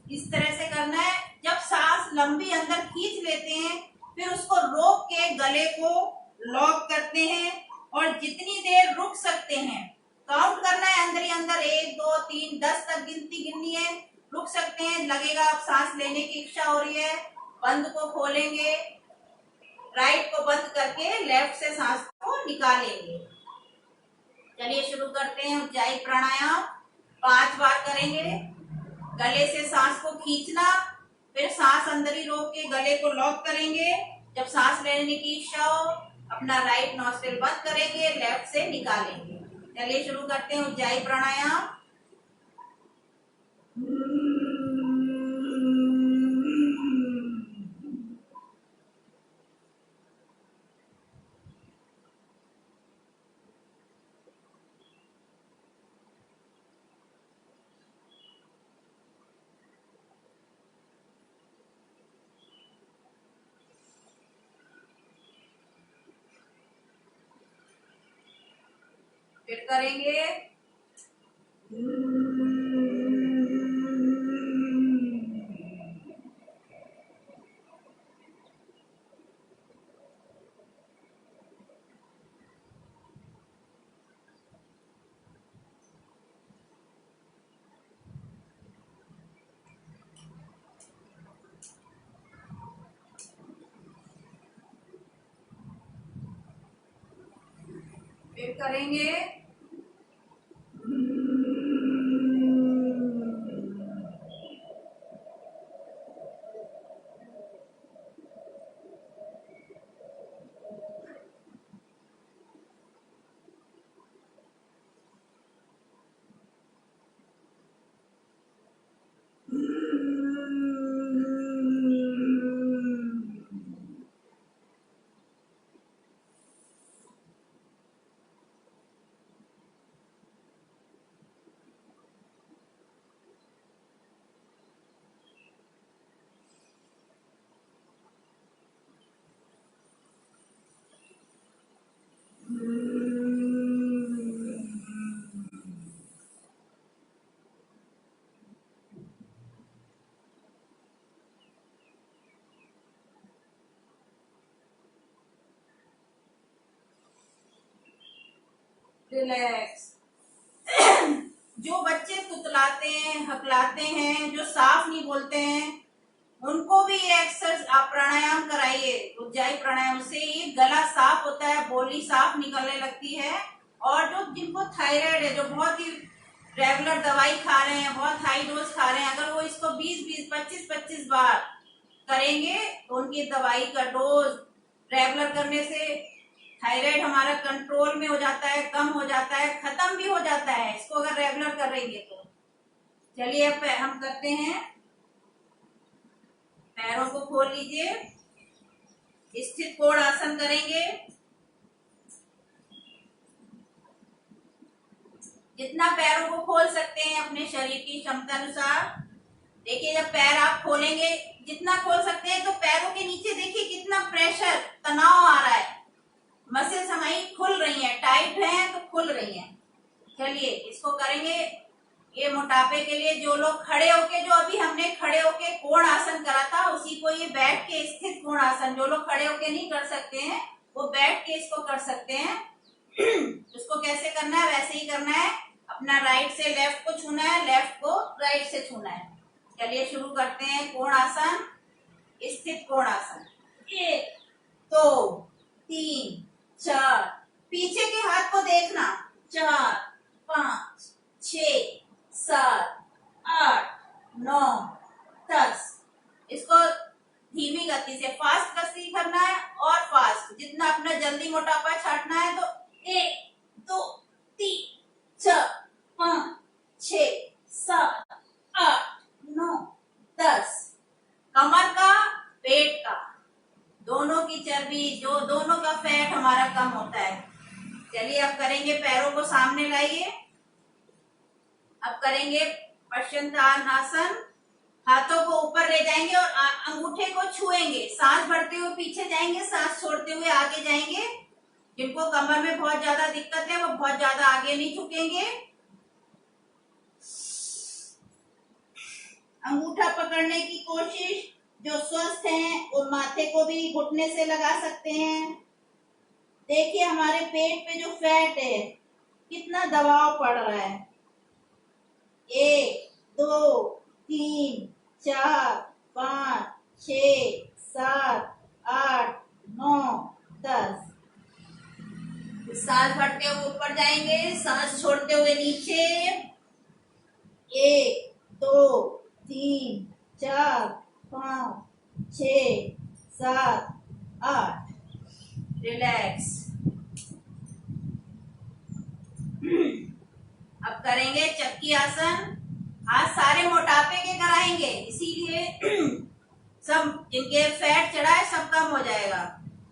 इस तरह से करना है। जब सांस लंबी अंदर खींच लेते हैं, फिर उसको रोक के गले को लॉक करते हैं और जितनी देर रुक सकते हैं काउंट करना है। अंदर ही अंदर 1 2 3 10 तक गिनती गिननी है। रुक सकते हैं, लगेगा अब सांस लेने की इच्छा हो रही है, बंद को खोलेंगे, राइट को बंद करके लेफ्ट से सांस को निकालेंगे। चलिए शुरू करते हैं। उज्जाई प्राणायाम 5 बार करेंगे। गले से सांस को खींचना, फिर सांस अंदर ही रोक के गले को लॉक करेंगे। जब सांस लेने की इच्छा हो अपना राइट नॉस्ट्रिल बंद करेंगे, लेफ्ट से निकालेंगे। चलिए शुरू करते हैं उज्जाई प्राणायाम। फिर करेंगे। फिर करेंगे। रिलैक्स। जो बच्चे तुतलाते हैं, हकलाते हैं, जो साफ नहीं बोलते हैं, उनको भी ये एक्सरसाइज आप प्राणायाम कराइए, उज्जाई प्राणायाम से ये गला साफ होता है, बोली साफ निकलने लगती है। और जो जिनको थायराइड है, जो बहुत ही रेगुलर दवाई खा रहे हैं, बहुत हाई डोज खा रहे हैं, अगर वो इसको 20-20, 25-25 बार करेंगे तो उनकी दवाई का डोज रेगुलर करने से थायराइड हमारा कंट्रोल में हो जाता है, कम हो जाता है, खत्म भी हो जाता है इसको अगर रेगुलर करेंगे तो। चलिए अब हम करते हैं, पैरों को खोल लीजिए, स्थित कोण आसन करेंगे। जितना पैरों को खोल सकते हैं अपने शरीर की क्षमता अनुसार। देखिए जब पैर आप खोलेंगे, जितना खोल सकते हैं, तो पैरों के नीचे देखिए कितना प्रेशर, तनाव आ रहा है, मसल्स हमारी खुल रही हैं, टाइट है तो खुल रही हैं। चलिए इसको करेंगे। ये मोटापे के लिए जो लोग खड़े होके, जो अभी हमने खड़े होके कोण आसन करा था, उसी को ये बैठ के स्थित कोण आसन, जो लोग खड़े होके नहीं कर सकते हैं वो बैठ के इसको कर सकते हैं। उसको कैसे करना है वैसे ही करना है, अपना राइट से लेफ्ट को छूना है, लेफ्ट को राइट से छूना है। चलिए शुरू करते हैं। कोण आसन, स्थित कोण आसन। 1 2 3 4, पीछे के हाथ को देखना, 4 5 6 7 8 9 10। इसको धीमी गति से, फास्ट गति करना है और फास्ट, जितना अपना जल्दी मोटापा छाटना है तो 1 2 3 4 5 6 7 8 9 10। कमर का, पेट का, दोनों की चर्बी, जो दोनों का फैट हमारा कम होता है। चलिए अब करेंगे, पैरों को सामने लाइए। अब करेंगे पश्चिमोत्तानासन। हाथों को ऊपर ले जाएंगे और अंगूठे को छुएंगे, सांस भरते हुए पीछे जाएंगे, सांस छोड़ते हुए आगे जाएंगे। जिनको कमर में बहुत ज्यादा दिक्कत है वो बहुत ज्यादा आगे नहीं झुकेंगे। अंगूठा पकड़ने की कोशिश, जो स्वस्थ हैं वो माथे को भी घुटने से लगा सकते हैं। देखिए हमारे पेट पे जो फैट है कितना दबाव पड़ रहा है। 1 2 3 4 5 6 7 8 9 10। सांस भरते हुए ऊपर जाएंगे, सांस छोड़ते हुए नीचे। 1 2 3 4 5 6 7 8। रिलैक्स। अब करेंगे चक्की आसन। आज सारे मोटापे के कराएंगे, इसीलिए सब जिनके फैट चढ़ा है सब कम हो जाएगा।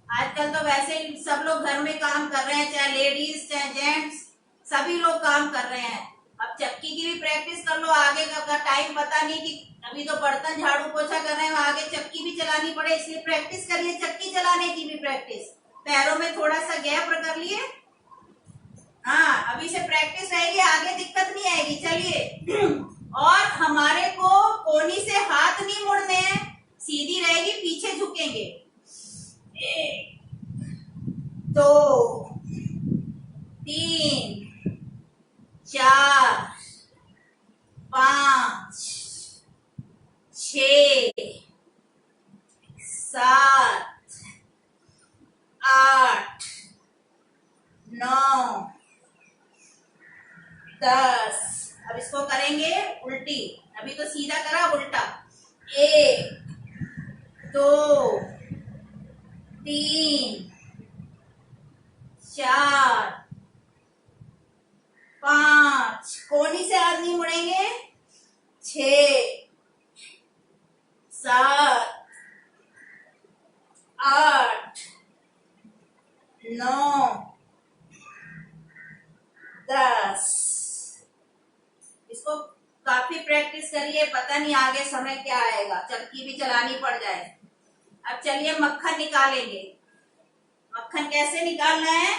आजकल तो वैसे ही सब लोग घर में काम कर रहे हैं, चाहे लेडीज चाहे जेंट्स, सभी लोग काम कर रहे हैं। अब चक्की की भी प्रैक्टिस कर लो, आगे का टाइम पता नहीं कि अभी तो बर्तन झाड़ू पोछा कर रहे हैं, आगे चक्की भी चलानी पड़े, इसलिए प्रैक्टिस करिए, चक्की चलाने की भी प्रैक्टिस। पैरों में थोड़ा सा गैप कर लिए, हाँ अभी से प्रैक्टिस रहेगी, आगे दिक्कत नहीं आएगी। चलिए, और हमारे को कोहनी से हाथ नहीं मुड़ने हैं, सीधी रहेगी, पीछे झुकेंगे। 1 2 3 4 5 6 7 8 9 10। अब इसको करेंगे उल्टी, अभी तो सीधा करा, उल्टा। 1 2 3 4 5, कोहनी से हाथ नहीं मुड़ेंगे। 6 7 8 9 10। इसको काफी प्रैक्टिस करिए, पता नहीं आगे समय क्या आएगा, चक्की भी चलानी पड़ जाए। अब चलिए मक्खन निकालेंगे। मक्खन कैसे निकालना है,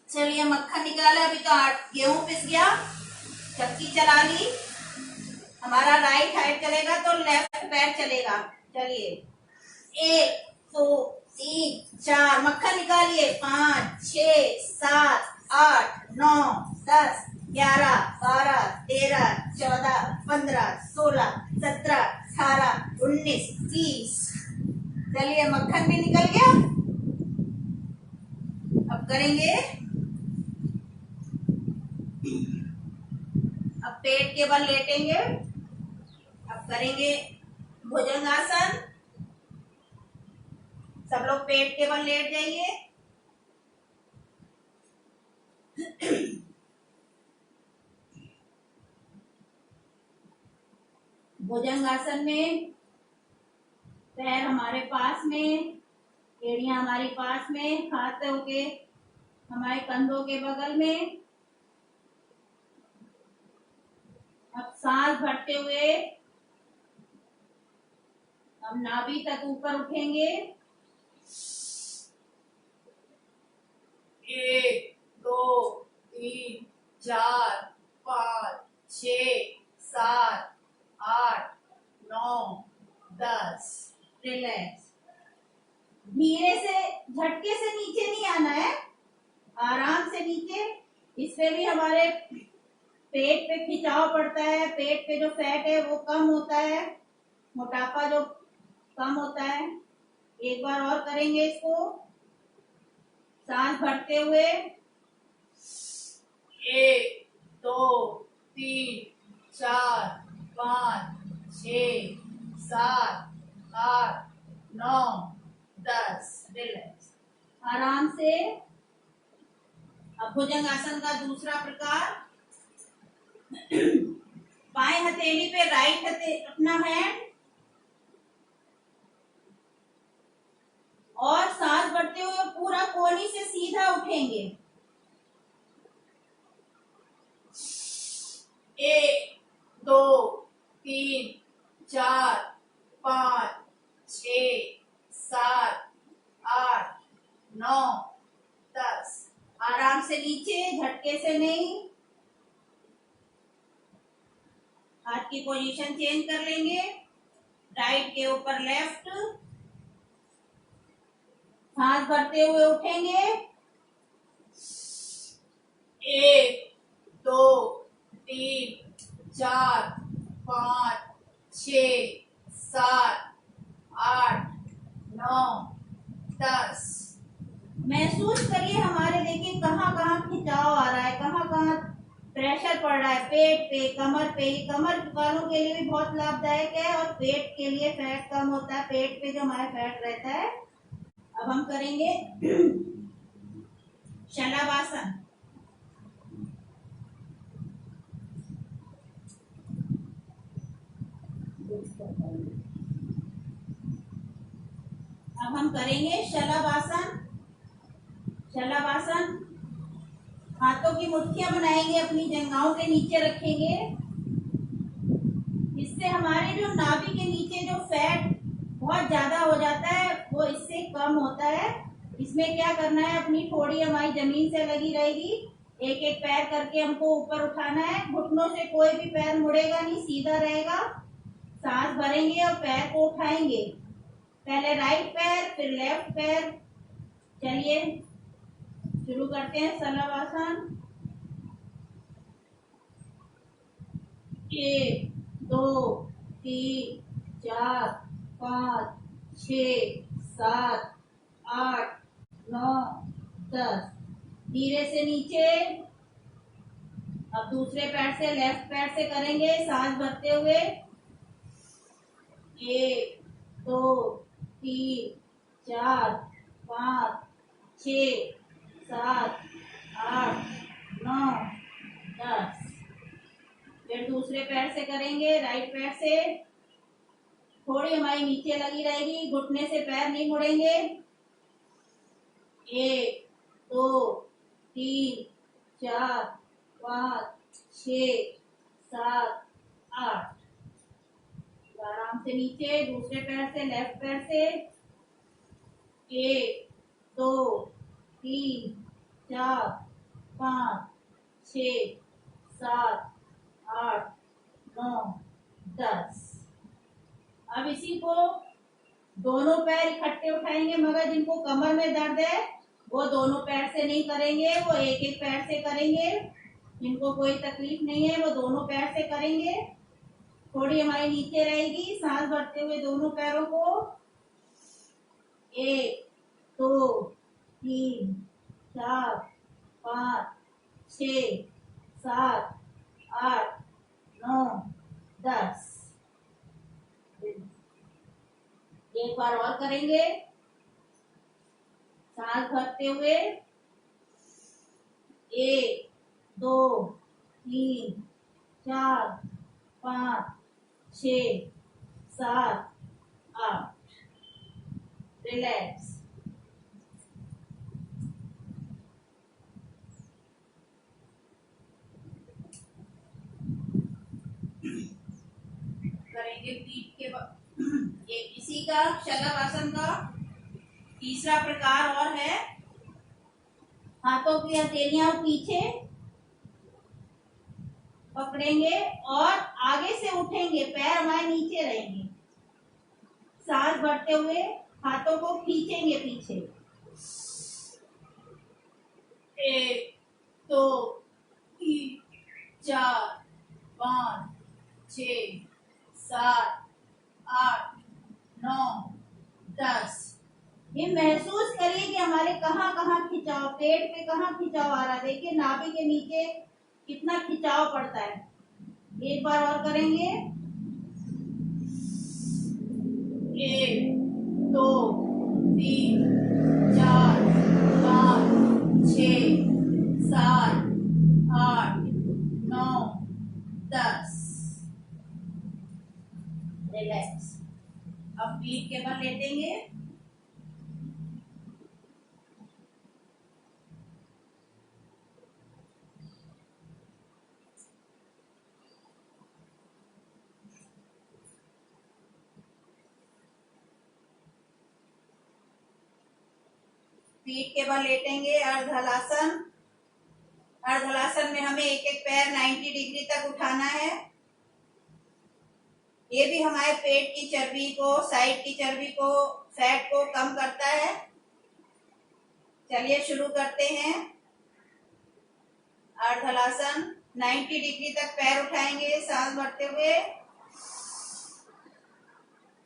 चलिए मक्खन निकाला। अभी तो गेहूं पिस गया, चक्की चला ली, हमारा राइट साइड चलेगा तो लेफ्ट पैर चलेगा। चलिए 1 2 3 4, मक्खन निकालिए, 5 6 7 8 9 10 11 12 13 14 15 16 17 18 19 20। चलिए मक्खन भी निकल गया। अब करेंगे, अब पेट के बल लेटेंगे। अब करेंगे भुजंगासन। सब लोग पेट के बल लेट जाइए। भुजंगासन में पैर हमारे पास में, एड़ियां हमारे पास में, हाथों के हमारे कंधों के बगल में। अब सांस भरते हुए हम नाभि तक ऊपर उठेंगे। 1 2 3 4 5 6 7 8 9 10। रिलैक्स। धीरे से, झटके से नीचे नहीं आना है, आराम से नीचे। इससे भी हमारे पेट पे खिंचाव पड़ता है, पेट पे जो फैट है वो कम होता है, मोटापा जो कम होता है। एक बार और करेंगे इसको, सांस भरते हुए। 1 2 3 4 5 6 7 8 9 10। रिलैक्स, आराम से। अब भुजंगासन का दूसरा प्रकार, बाएं हथेली पे अपना हैंड, और सांस भरते हुए पूरा कोहनी से सीधा उठेंगे। 1 2 3 4 5 6 7 8 9 10। आराम से नीचे, झटके से नहीं। हाथ की पोजीशन चेंज कर लेंगे, राइट के ऊपर लेफ्ट। सांस भरते हुए उठेंगे। 1 2 3 4 5 6 7 8 9 10। महसूस करिए हमारे, देखिए कहाँ कहाँ खिंचाव आ रहा है, कहाँ कहाँ प्रेशर पड़ रहा है, पेट पे, कमर पे। कमर वालों के लिए भी बहुत लाभदायक है, और पेट के लिए फैट कम होता है, पेट पे जो हमारा फैट रहता है। अब हम करेंगे शलभासन। अब हम करेंगे शलभासन। शलभासन, हाथों की मुट्ठियां बनाएंगे, अपनी जंघाओं के नीचे रखेंगे। इससे हमारे जो नाभि के नीचे जो फैट बहुत ज्यादा हो जाता है वो इससे कम होता है। इसमें क्या करना है, अपनी थोड़ी हमारी जमीन से लगी रहेगी, एक एक पैर करके हमको ऊपर उठाना है। घुटनों से कोई भी पैर मुड़ेगा नहीं, सीधा रहेगा। सांस भरेंगे और पैर को उठाएंगे, पहले राइट पैर फिर लेफ्ट पैर। चलिए शुरू करते हैं शलभासन। 1 2 3 4 5 6 7 8 9 10। धीरे से नीचे। अब दूसरे पैर से, लेफ्ट पैर से करेंगे, सांस भरते हुए। 1 2 3 4 5 6 7 8 9 10। फिर दूसरे पैर से करेंगे, राइट पैर से। थोड़ी हमारी नीचे लगी रहेगी, घुटने से पैर नहीं मुड़ेंगे। 1 2 3 4 5 6 7 8। आराम से नीचे, दूसरे पैर से, लेफ्ट पैर से। 1 2 3 4 5 6 7 8 9 10। अब इसी को दोनों पैर इकट्ठे उठाएंगे, मगर जिनको कमर में दर्द है वो दोनों पैर से नहीं करेंगे, वो एक एक पैर से करेंगे। जिनको कोई तकलीफ नहीं है वो दोनों पैर से करेंगे। थोड़ी हमारी नीचे रहेगी, सांस भरते हुए दोनों पैरों को। 1 2 3 4 5 6 7 8 9 10। एक बार और करेंगे, सांस भरते हुए। 1 2 3 4 5 6 7 8। रिलैक्स। करेंगे पीठ के ये इसी का शलभ आसन का तीसरा प्रकार और है। हाथों की हथेलियां पीछे पकड़ेंगे और आगे से उठेंगे, पैर हमारे नीचे रहेंगे। सांस भरते हुए हाथों को खींचेंगे पीछे। 1 2 3 4 5 6 7 8 9 10। ये महसूस करिए कि हमारे कहाँ कहाँ खिंचाव, पेट पे कहाँ खिंचाव आ रहा है। देखिए नाभि के नीचे कितना खिंचाव पड़ता है। एक बार और करेंगे। 1 2 3 4 5 6 7 8 9 10। रिलैक्स। अब पीठ के बल लेटेंगे। पीठ के बल लेटेंगे। अर्धहलासन। अर्धहलासन में हमें एक एक पैर 90 डिग्री तक उठाना है। ये भी हमारे पेट की चर्बी को, साइड की चर्बी को, फैट को कम करता है। चलिए शुरू करते हैं। अर्धहलासन 90 डिग्री तक पैर उठाएंगे सांस भरते हुए।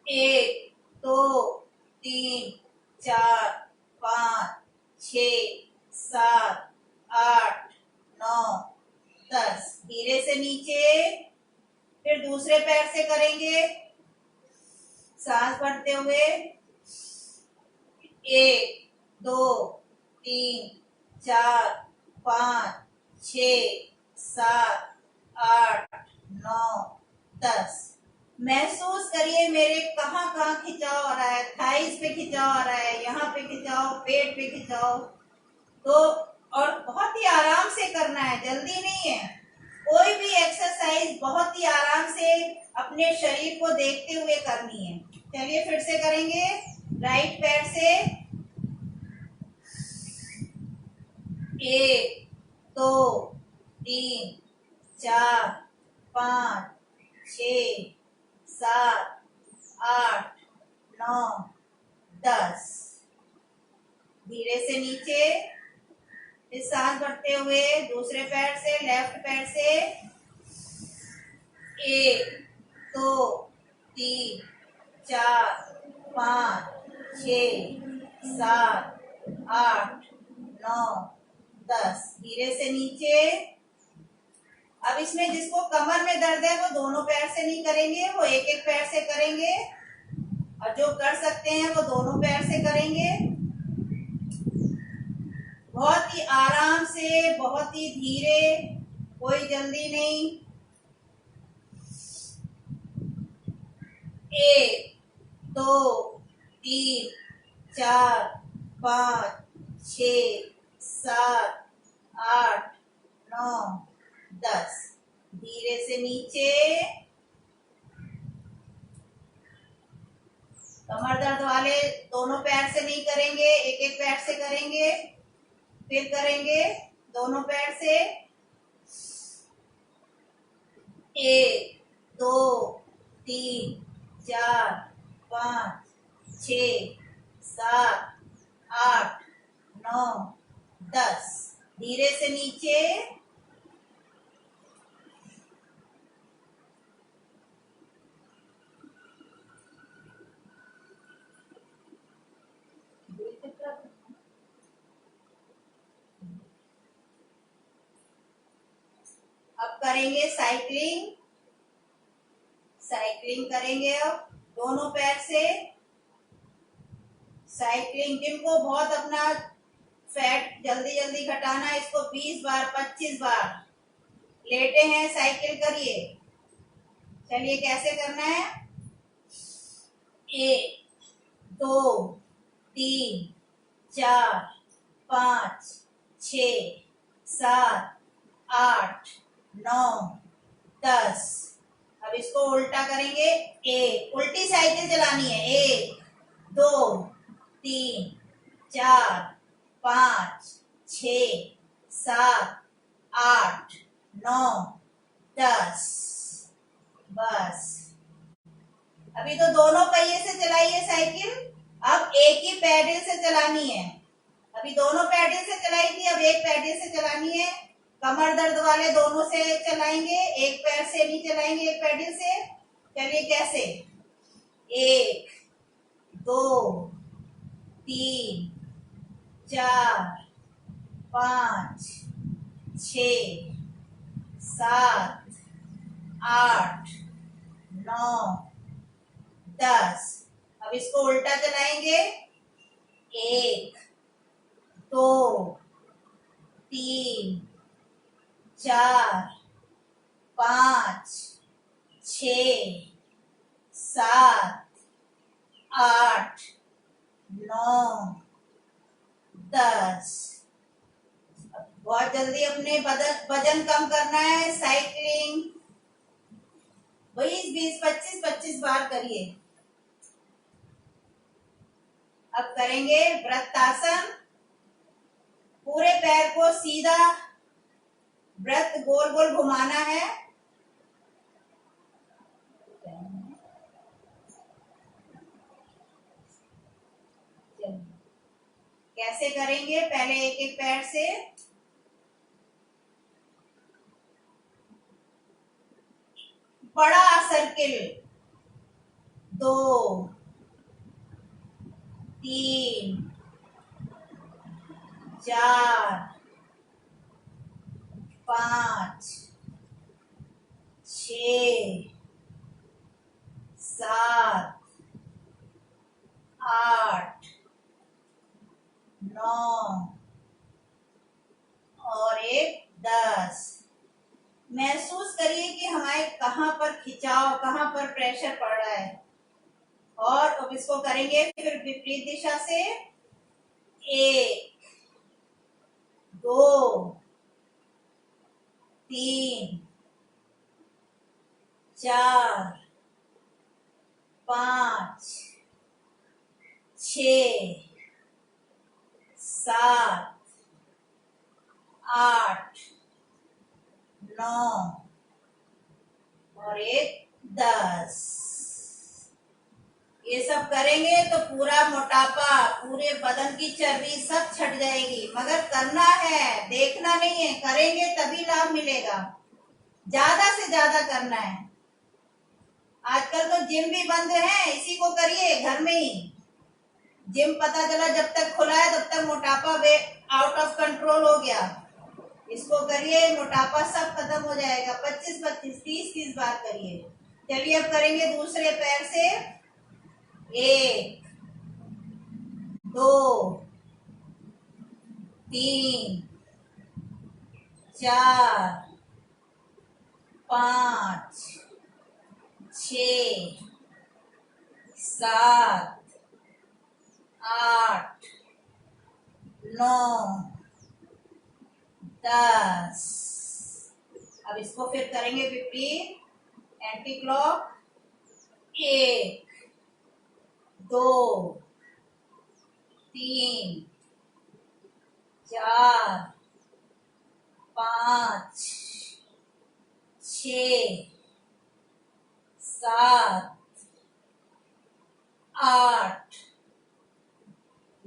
1 2 3 4 5 6 7 8 9 10। धीरे से नीचे। फिर दूसरे पैर से करेंगे सांस भरते हुए। 1 2 3 4 5 6 7 8 9 10। महसूस करिए मेरे कहाँ कहाँ खिंचाव आ रहा है। थाइस पे खिंचाव आ रहा है, यहाँ पे खिंचाव, पेट पे खिंचाव। तो और बहुत ही आराम से करना है, जल्दी नहीं है। कोई भी एक्सरसाइज बहुत ही आराम से अपने शरीर को देखते हुए करनी है। चलिए फिर से करेंगे। राइट पैर से। 1 2 3 4 5 6 7 8 9 10। धीरे से नीचे। फिर सांस भरते हुए दूसरे पैर से, लेफ्ट पैर से। 1 2 3 4 5 6 7 8 9 10। धीरे से नीचे। अब इसमें जिसको कमर में दर्द है वो दोनों पैर से नहीं करेंगे, वो एक एक पैर से करेंगे। और जो कर सकते हैं वो दोनों पैर से करेंगे। बहुत ही आराम से, बहुत ही धीरे, कोई जल्दी नहीं। 1 2 3 4 5 6 7 8 9 10। धीरे से नीचे। कमर दर्द वाले दोनों पैर से नहीं करेंगे, एक एक पैर से करेंगे। फिर करेंगे दोनों पैर से। 1 2 3 4 5 6 7 8 9 10। धीरे से नीचे, अब करेंगे साइकिलिंग। साइकिलिंग करेंगे अब दोनों पैर से। साइकिलिंग, जिनको बहुत अपना फैट जल्दी जल्दी घटाना है, इसको 20 बार 25 बार लेटे हैं साइकिल करिए। चलिए कैसे करना है। 1 2 3 4 5 6 7 8 9 10। अब इसको उल्टा करेंगे। एक उल्टी साइकिल चलानी है। 1 2 3 4 5 6 7 8 9 10। बस। अभी तो दोनों पहिए से चलाइए साइकिल। अब एक ही पैडल से चलानी है। अभी दोनों पैडल से चलाई थी, अब एक पैडल से चलानी है। कमर दर्द वाले दोनों से चलाएंगे, एक पैर से नहीं चलाएंगे, एक पैडल से। चलिए कैसे। 1 2 3 4 5 6 7 8 9 10। अब इसको उल्टा चलाएंगे। 1 2 3 4 5 6 7 8 9 10। बहुत जल्दी अपने वजन कम करना है। साइकिलिंग 20 20 25 बार करिए। अब करेंगे वृत्तासन। पूरे पैर को सीधा वृत्त गोल गोल घुमाना है। कैसे करेंगे, पहले एक एक पैर से। बड़ा सर्किल 2 3 4 5 6 7 8 9 और एक 10। महसूस करिए कि हमारे कहाँ पर खिंचाव, कहाँ पर प्रेशर पड़ रहा है। और अब इसको करेंगे फिर विपरीत दिशा से। 1 2 3 4 5 6 7 8 9 और एक 10। ये सब करेंगे तो पूरा मोटापा, पूरे बदन की चर्बी सब छट जाएगी। मगर करना है, देखना नहीं है, करेंगे तभी लाभ मिलेगा। ज्यादा से ज्यादा करना है। आजकल तो जिम भी बंद है, इसी को करिए घर में ही। जिम पता चला जब तक खुला है तब तक मोटापा आउट ऑफ कंट्रोल हो गया। इसको करिए, मोटापा सब खत्म हो जाएगा। 25 25 30 30 बार करिए। चलिए अब करेंगे दूसरे पैर से। 1 2 3 4 5 6 7 8 9 10। अब इसको फिर करेंगे विपरीत, एंटी क्लॉक। 1 2 3 4 5 6 7 8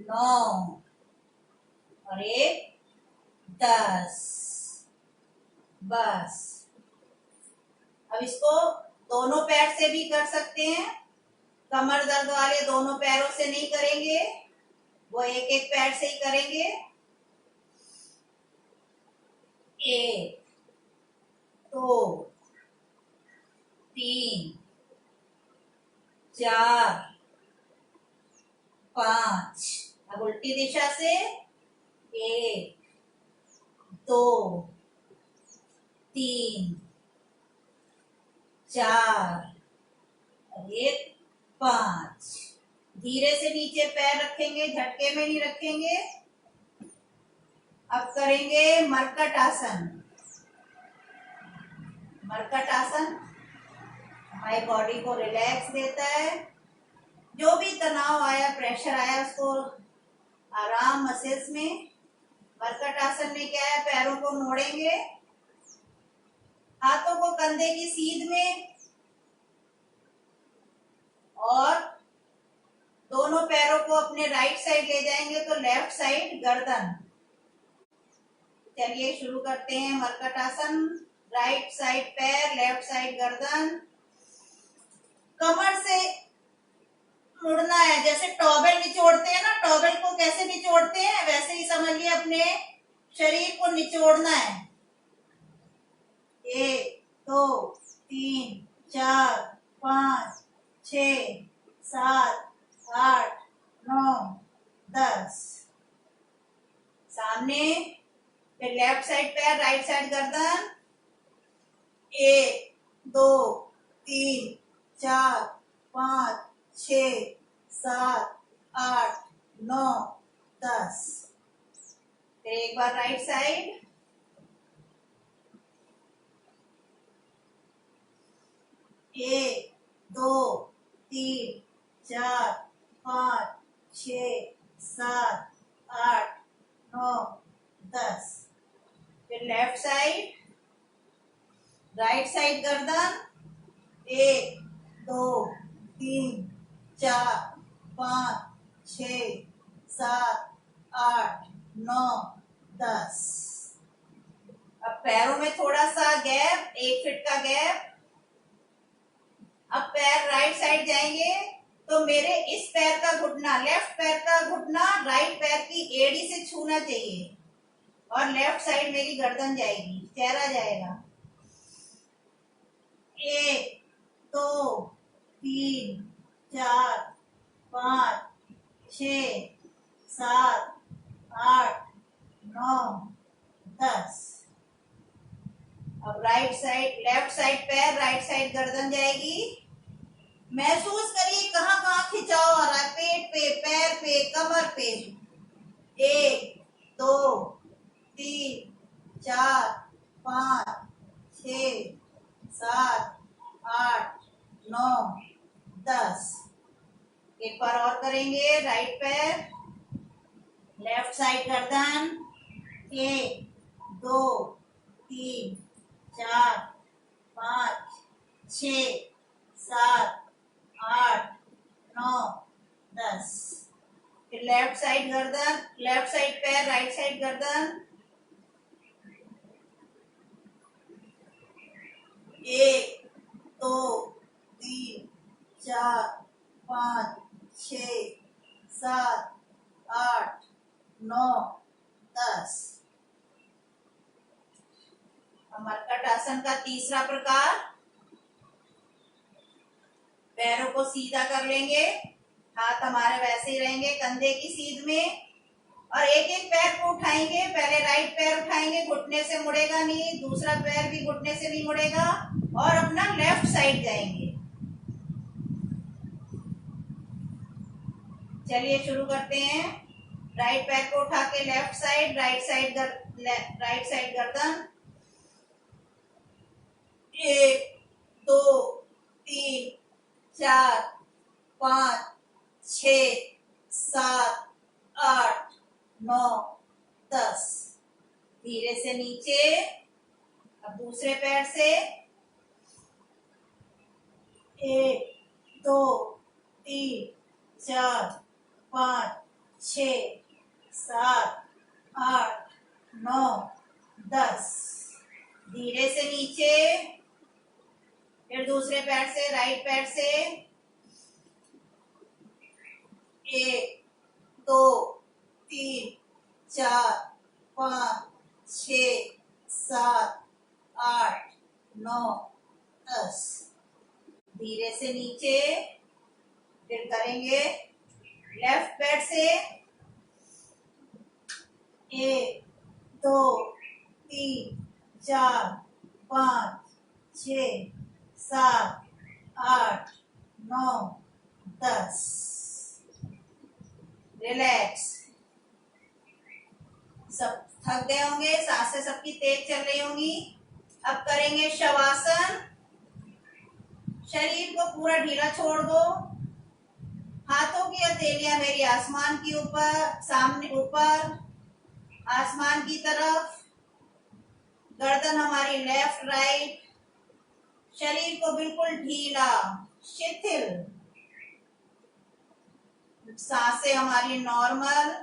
9 और एक 10। बस। अब इसको दोनों पैर से भी कर सकते हैं। कमर दर्द वाले दोनों पैरों से नहीं करेंगे, वो एक एक पैर से ही करेंगे। 1 2 3 4 5। अब उल्टी दिशा से 1 2 3 4 और एक 5। धीरे से नीचे पैर रखेंगे, झटके में नहीं रखेंगे। अब करेंगे मरकट आसन। मरकट आसन हमारी बॉडी को रिलैक्स देता है। जो भी तनाव आया, प्रेशर आया, उसको आराम मसल्स में। मरकट आसन में क्या है, पैरों को मोड़ेंगे, हाथों को कंधे की सीध में और दोनों पैरों को अपने राइट साइड ले जाएंगे तो लेफ्ट साइड गर्दन। चलिए शुरू करते हैं मरकट आसन। राइट साइड पैर, लेफ्ट साइड गर्दन। कमर से मुड़ना है, जैसे टॉवेल निचोड़ते हैं ना, टॉवेल को कैसे निचोड़ते हैं वैसे ही समझिए अपने शरीर को निचोड़ना है। 1 2 3 4 5 6 7 8 9 10। सामने, फिर लेफ्ट साइड पैर, राइट साइड गर्दन। 1 2 3 4 5 6 7 8 9 10। फिर एक बार राइट साइड। 1 2 3 4 5 6 7 8 9 10। फिर लेफ्ट साइड, राइट साइड गर्दन। 1 2 3 4 5 6 7 8 9 10। अब पैरों में थोड़ा सा गैप, 1 फीट का गैप। अब पैर राइट साइड जाएंगे तो मेरे इस पैर का घुटना, लेफ्ट पैर का घुटना राइट पैर की एड़ी से छूना चाहिए और लेफ्ट साइड मेरी गर्दन जाएगी, चेहरा जाएगा। 1 2 3 4 5 6 7 8 9 10। अब राइट साइड, लेफ्ट साइड पैर, राइट साइड गर्दन जाएगी। महसूस करिए कहाँ कहाँ खिंचाव आ रहा है, पेट पे, पैर पे, कमर पे। 1 2 3 4 5 6 7 8 9 10। एक बार और करेंगे। राइट पैर, लेफ्ट साइड गर्दन। 1 2 3 4 5 6 7 8 9 10। फिर लेफ्ट साइड गर्दन, लेफ्ट साइड पैर, राइट साइड गर्दन। 1 2 3 4 5 6 7 8 9 10। मरकट आसन का तीसरा प्रकार, पैरों को सीधा कर लेंगे, हाथ हमारे वैसे ही रहेंगे कंधे की सीध में और एक एक पैर को उठाएंगे। पहले राइट पैर उठाएंगे, घुटने से मुड़ेगा नहीं, दूसरा पैर भी घुटने से नहीं मुड़ेगा और अपना लेफ्ट साइड जाएंगे। चलिए शुरू करते हैं। राइट पैर को उठा के लेफ्ट साइड, राइट साइड गर्दन। 1 2 3 4 5 6 7 8 9 10। धीरे से नीचे। अब दूसरे पैर से 1 2 3 4 5 छ, 7, 8, 9, 10। धीरे से नीचे, फिर दूसरे पैर से, राइट पैर से 1, 2, 3, 4, 5, 6, 7, 8, 9, 10। धीरे से नीचे, फिर करेंगे लेफ्ट पैर से 1, 2, 3, 4, 5, 6, 7, 8, 9, 10। रिलैक्स। सब थक गए होंगे, सांसें सबकी तेज चल रही होंगी। अब करेंगे शवासन। शरीर को पूरा ढीला छोड़ दो। हाथों की हथेलियां मेरी आसमान की ऊपर, सामने ऊपर आसमान की तरफ। गर्दन हमारी लेफ्ट राइट। शरीर को बिल्कुल ढीला, शिथिल। सांसें हमारी नॉर्मल।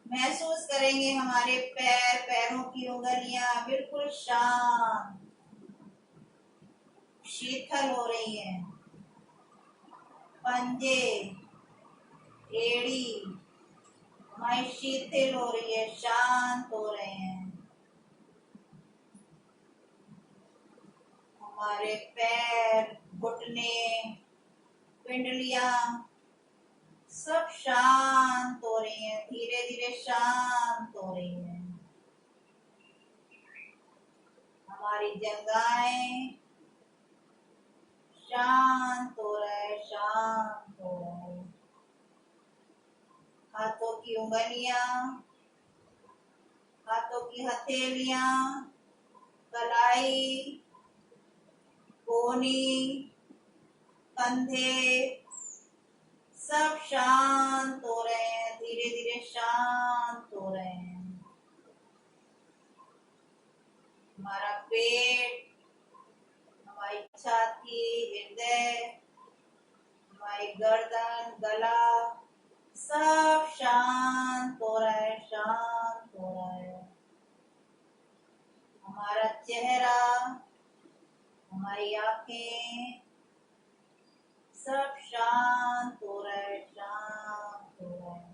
महसूस करेंगे हमारे पैर, पैरों की उंगलियां बिल्कुल शांत, शीतल हो रही है। पंजे, एड़ी हमारी शिथिल हो रही है, शांत हो रहे हैं। हमारे पैर, घुटने, पिंडलियां सब शांत हो रही हैं, धीरे धीरे शांत हो रही हैं। हमारी जंघाएं शांत हो रहा है, शांत हो रहा है। हाथों की उंगलियां, हाथों की हथेलियां, कलाई, कोहनी, कंधे सब शांत हो रहे हैं, धीरे धीरे शांत हो रहे हैं। हमारा पेट, हमारी छाती, हृदय, हमारी गर्दन, गला सब शांत हो रहा है, शांत हो रहा है। हमारा चेहरा, हमारी आंखें सब शांत हो रहा है, शांत हो रहा है।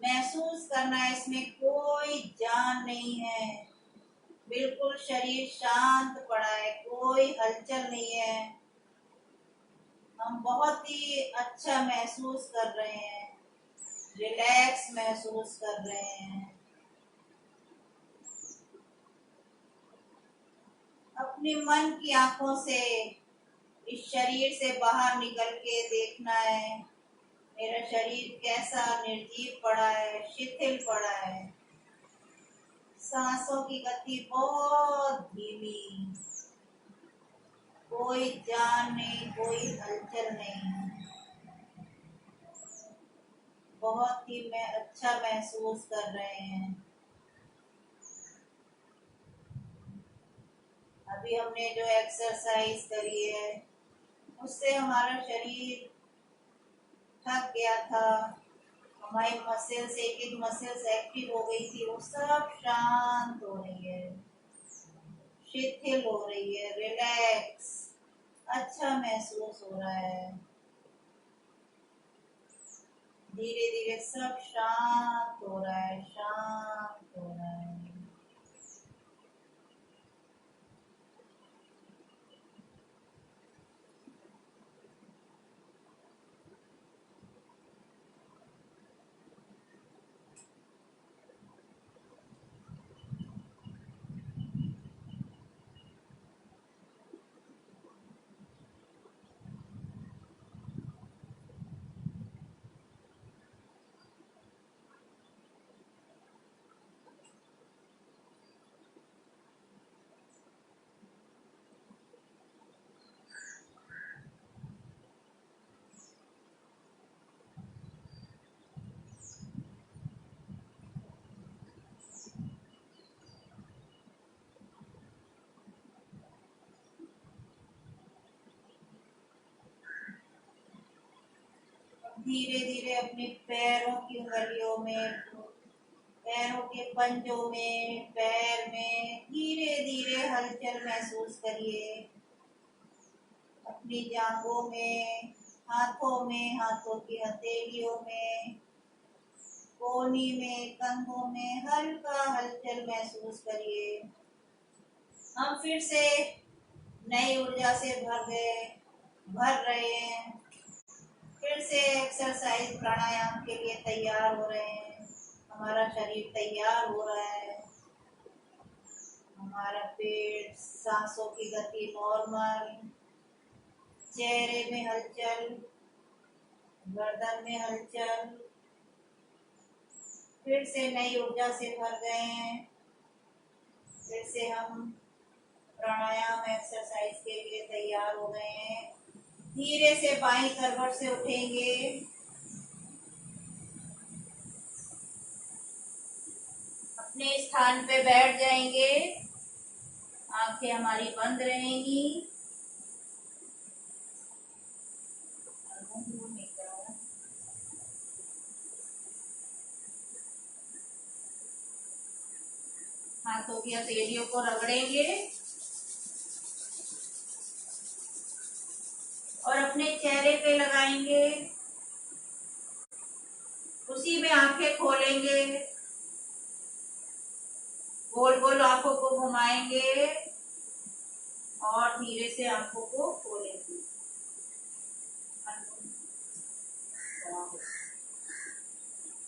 महसूस करना है इसमें कोई जान नहीं है, बिल्कुल शरीर शांत पड़ा है, कोई हलचल नहीं है। हम बहुत ही अच्छा महसूस कर रहे हैं, रिलैक्स महसूस कर रहे हैं। अपने मन की आंखों से इस शरीर से बाहर निकल के देखना है, मेरा शरीर कैसा निर्जीव पड़ा है, शिथिल पड़ा है। सांसों की गति बहुत धीमी, कोई जान नहीं, कोई हलचल नहीं। बहुत ही मैं अच्छा महसूस कर रहे हैं। अभी हमने जो एक्सरसाइज करी है उससे हमारा शरीर थक गया था, हमारी मसल्स, एक एक मसल्स एक्टिव हो गई थी, वो सब शांत हो रही है, शिथिल हो रही है, रिलैक्स, अच्छा महसूस हो रहा है। धीरे धीरे सब शांत हो रहा है, शांत हो रहा है। धीरे धीरे अपने पैरों की उंगलियों में, पैरों के पंजों में, पैर में धीरे धीरे हलचल महसूस करिए। अपनी जांघों में, हाथों में, हाथों की हथेलियों में, कोहनी में, कंधों में हल्का हलचल महसूस करिए। हम फिर से नई ऊर्जा से भर रहे हैं। फिर से एक्सरसाइज प्राणायाम के लिए तैयार हो रहे हैं। हमारा शरीर तैयार हो रहा है। हमारा पेट, सांसों की गति नॉर्मल, चेहरे में हलचल, गर्दन में हलचल। फिर से नई ऊर्जा से भर गए हैं। फिर से हम प्राणायाम एक्सरसाइज के लिए तैयार हो गए हैं। धीरे से बाईं करवट से उठेंगे। अपने स्थान पे बैठ जाएंगे। आंखें हमारी बंद रहेंगी। हाथों की हथेलियों को रगड़ेंगे और अपने चेहरे पे लगाएंगे। उसी में आंखें खोलेंगे, गोल गोल आंखों को घुमाएंगे और धीरे से आंखों को खोलेंगे।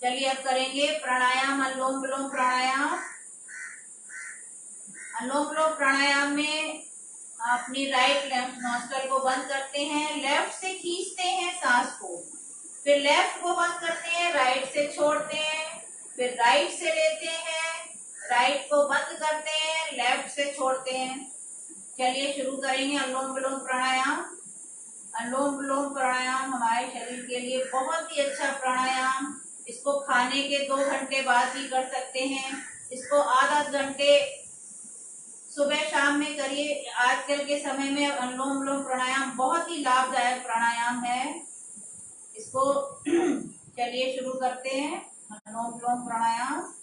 चलिए अब करेंगे प्राणायाम, अनुलोम विलोम प्राणायाम। अनुलोम विलोम प्राणायाम में अपनी राइट नॉस्ट्रल को बंद करते हैं, लेफ्ट से खींचते हैं सांस को, फिर लेफ्ट को बंद करते हैं, राइट से छोड़ते हैं, फिर राइट से लेते हैं, राइट को बंद करते हैं, लेफ्ट से छोड़ते हैं। चलिए शुरू करेंगे अनुलोम विलोम प्राणायाम। अनुलोम विलोम प्राणायाम हमारे शरीर के लिए बहुत ही अच्छा प्राणायाम। इसको खाने के 2 घंटे बाद भी कर सकते हैं। इसको आधा घंटे सुबह शाम में करिए। आजकल के समय में अनुलोम विलोम प्राणायाम बहुत ही लाभदायक प्राणायाम है। इसको चलिए शुरू करते हैं अनुलोम विलोम प्राणायाम।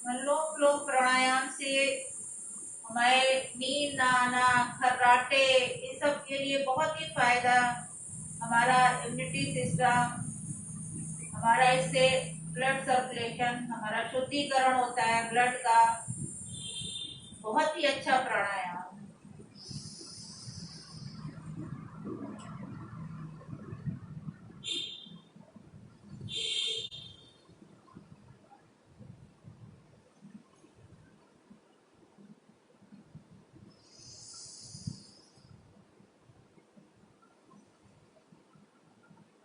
अनुलोम विलोम प्राणायाम से हमारे नींद आना, खर्राटे, इन सब के लिए बहुत ही फायदा। हमारा इम्यूनिटी सिस्टम, हमारा इससे ब्लड सर्कुलेशन, हमारा शुद्धिकरण होता है ब्लड का। बहुत ही अच्छा प्राणायाम।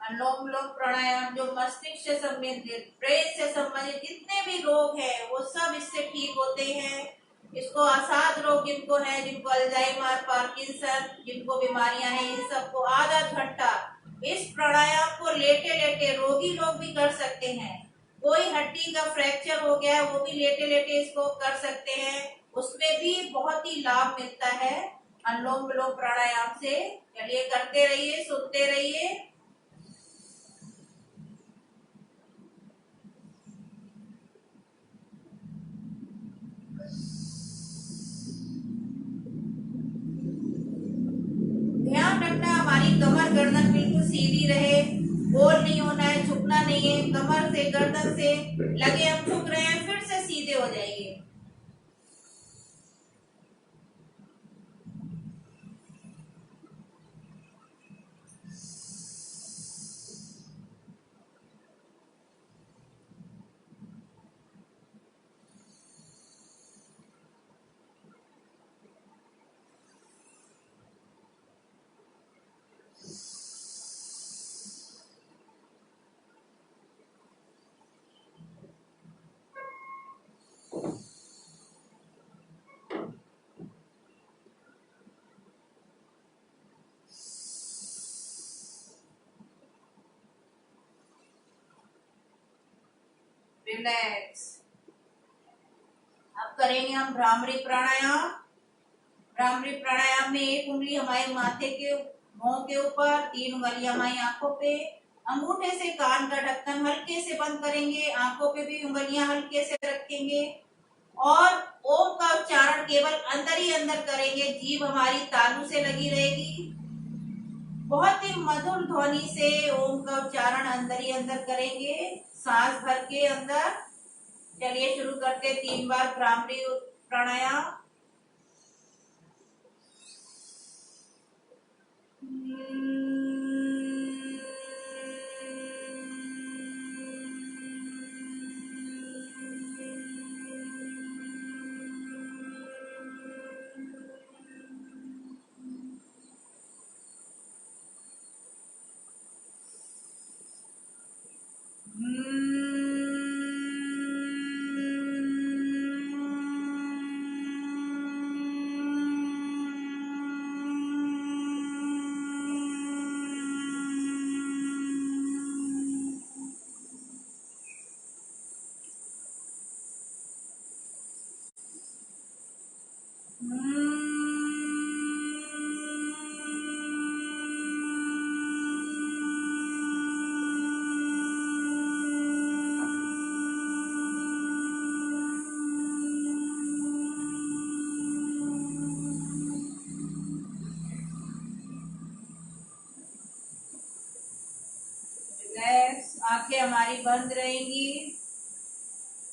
अनुलोम विलोम प्राणायाम जो मस्तिष्क से संबंधित, ब्रेन से संबंधित जितने भी रोग हैं वो सब इससे ठीक होते हैं। इसको असाध रोग जिनको है, जिनको अल्जाइमर, पार्किंसन, जिनको बीमारियां हैं, इन सबको आधा घंटा इस प्राणायाम को लेटे लेटे, रोगी लोग भी कर सकते हैं। कोई हड्डी का फ्रैक्चर हो गया है वो भी लेटे लेटे इसको कर सकते हैं, उसमें भी बहुत ही लाभ मिलता है अनुलोम विलोम प्राणायाम से। चलिए करते रहिए, सुनते रहिए। ध्यान रखना हमारी कमर गर्दन बिल्कुल सीधी रहे, गोल नहीं होना है, झुकना नहीं है। कमर से गर्दन से लगे हम झुक रहे हैं, फिर से सीधे हो जाइए। रिलैक्स। अब करेंगे हम भ्रामरी प्राणायाम। भ्रामरी प्राणायाम में एक उंगली हमारे माथे के मुंह के ऊपर, 3 उंगलियां हमारी आंखों पे, अंगूठे से कान का ढक्कन हल्के से बंद करेंगे, आंखों पे भी उंगलियां हल्के से रखेंगे और ओम का उच्चारण केवल अंदर ही अंदर करेंगे। जीभ हमारी तालू से लगी रहेगी। बहुत ही मधुर ध्वनि से ओम का उच्चारण अंदर ही अंदर करेंगे, सांस भर के अंदर। चलिए शुरू करते 3 बार भ्रामरी प्राणायाम। आंखें हमारी बंद रहेंगी।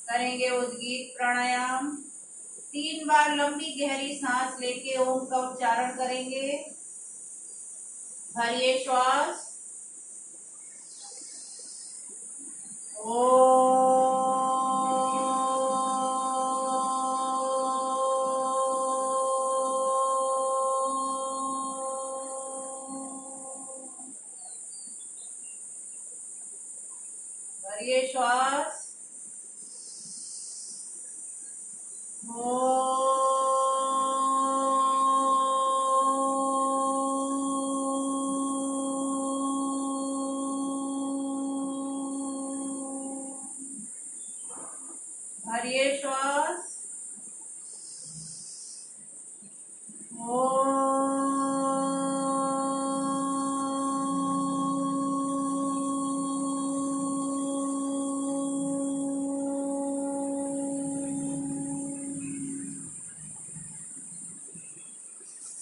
करेंगे उद्गीत प्राणायाम। 3 बार लंबी गहरी सांस लेके ओम का उच्चारण करेंगे। भरिए श्वास। भरिए श्वास। भरिए श्वास।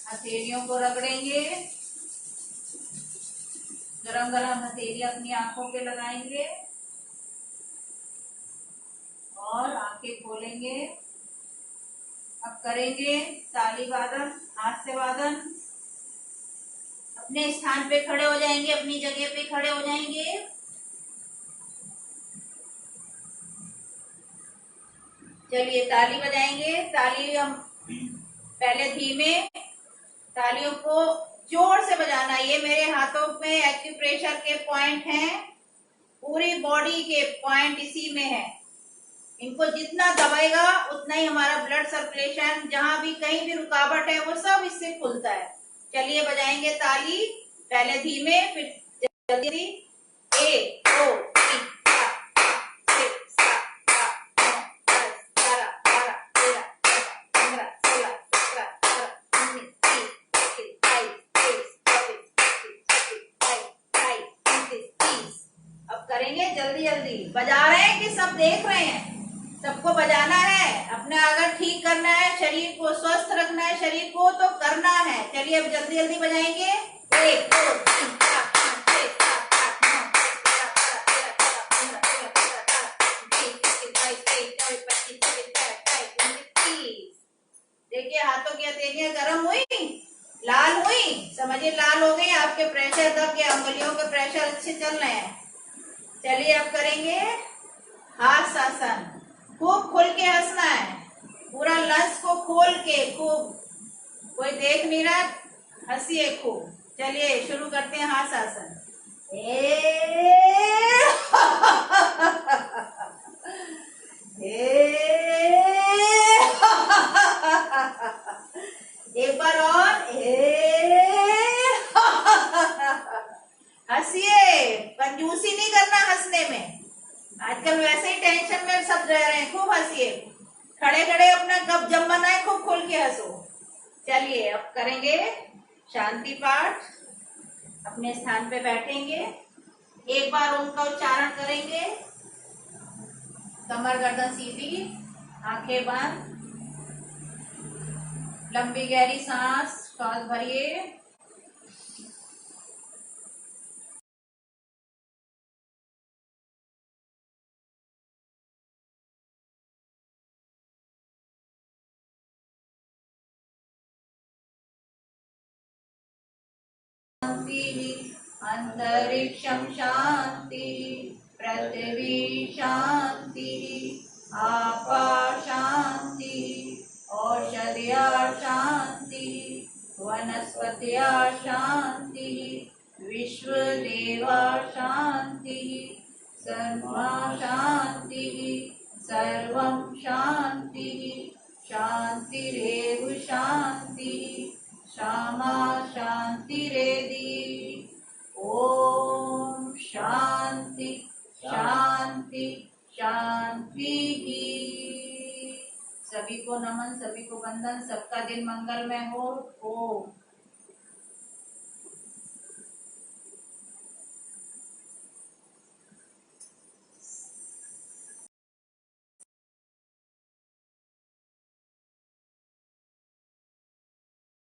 हथेलियों को रगड़ेंगे। गरम गरम हथेली अपनी आंखों पे लगाएंगे और आंखें खोलेंगे। अब करेंगे ताली वादन, हाथ से वादन। अपने स्थान पे खड़े हो जाएंगे, अपनी जगह पे खड़े हो जाएंगे। चलिए ताली बजाएंगे। ताली हम पहले धीमे, तालियों को जोर से बजाना। ये मेरे हाथों में एक्यूप्रेशर के पॉइंट हैं, पूरी बॉडी के पॉइंट इसी में है। इनको जितना दबाएगा उतना ही हमारा ब्लड सर्कुलेशन, जहां भी कहीं भी रुकावट है, वो सब इससे खुलता है। चलिए बजाएंगे ताली, पहले धीमे फिर जल्दी। 1 2 3 4 5 6 7 8 9 10 11 12 13 14 15 16 17 18 19 20 21 22 23 24 25 26 27 28 29 30। अब करेंगे जल्दी जल्दी। बजा रहे हैं कि सब देख रहे हैं? सबको बजाना है। अपना अगर ठीक करना है, शरीर को स्वस्थ रखना है, शरीर को तो करना है। चलिए अब जल्दी जल्दी बजाएंगे। 1 2 3 4 5 6 7 8 9 10 11 12 13 14 15 16 17 18 19 20 21 22 23 24 25 26 27 28 29 30। देखिए हाथों की हथेलियां गर्म हुई, लाल हुई, समझिए लाल हो गई। आपके प्रेशर दब गया, उंगलियों के प्रेशर अच्छे चल रहे हैं। चलिए अब करेंगे हास्यासन। खूब खुल के हंसना है, पूरा लंस को खोल के खूब। कोई देख नहीं रहा, हंसिए खूब। चलिए शुरू करते हैं हास्यासन। एक बार और। हंसिए, कंजूसी नहीं करना हंसने में। आज आजकल वैसे ही टेंशन में सब रह रहे हैं, खूब हंसिए, खड़े खड़े अपना गप जब बनाए खूब खोल के हंसो। चलिए अब करेंगे शांति पाठ। अपने स्थान पे बैठेंगे, एक बार ओम का उच्चारण करेंगे। कमर गर्दन सीधी, आंखें बंद, लंबी गहरी सांस भरिए। अंतरिक्षं शांति, पृथ्वी शांति, आपा शांति, औषधिया शांति, वनस्पतिया शांति, विश्वदेवा शांति, सर्वा शांति, सर्वं शांति, शांतिरेव शांति, क्षमा शांतिरेधि। ओम शांति शांति शांति। सभी को नमन, सभी को वंदन, सबका दिन मंगलमय हो। ओम।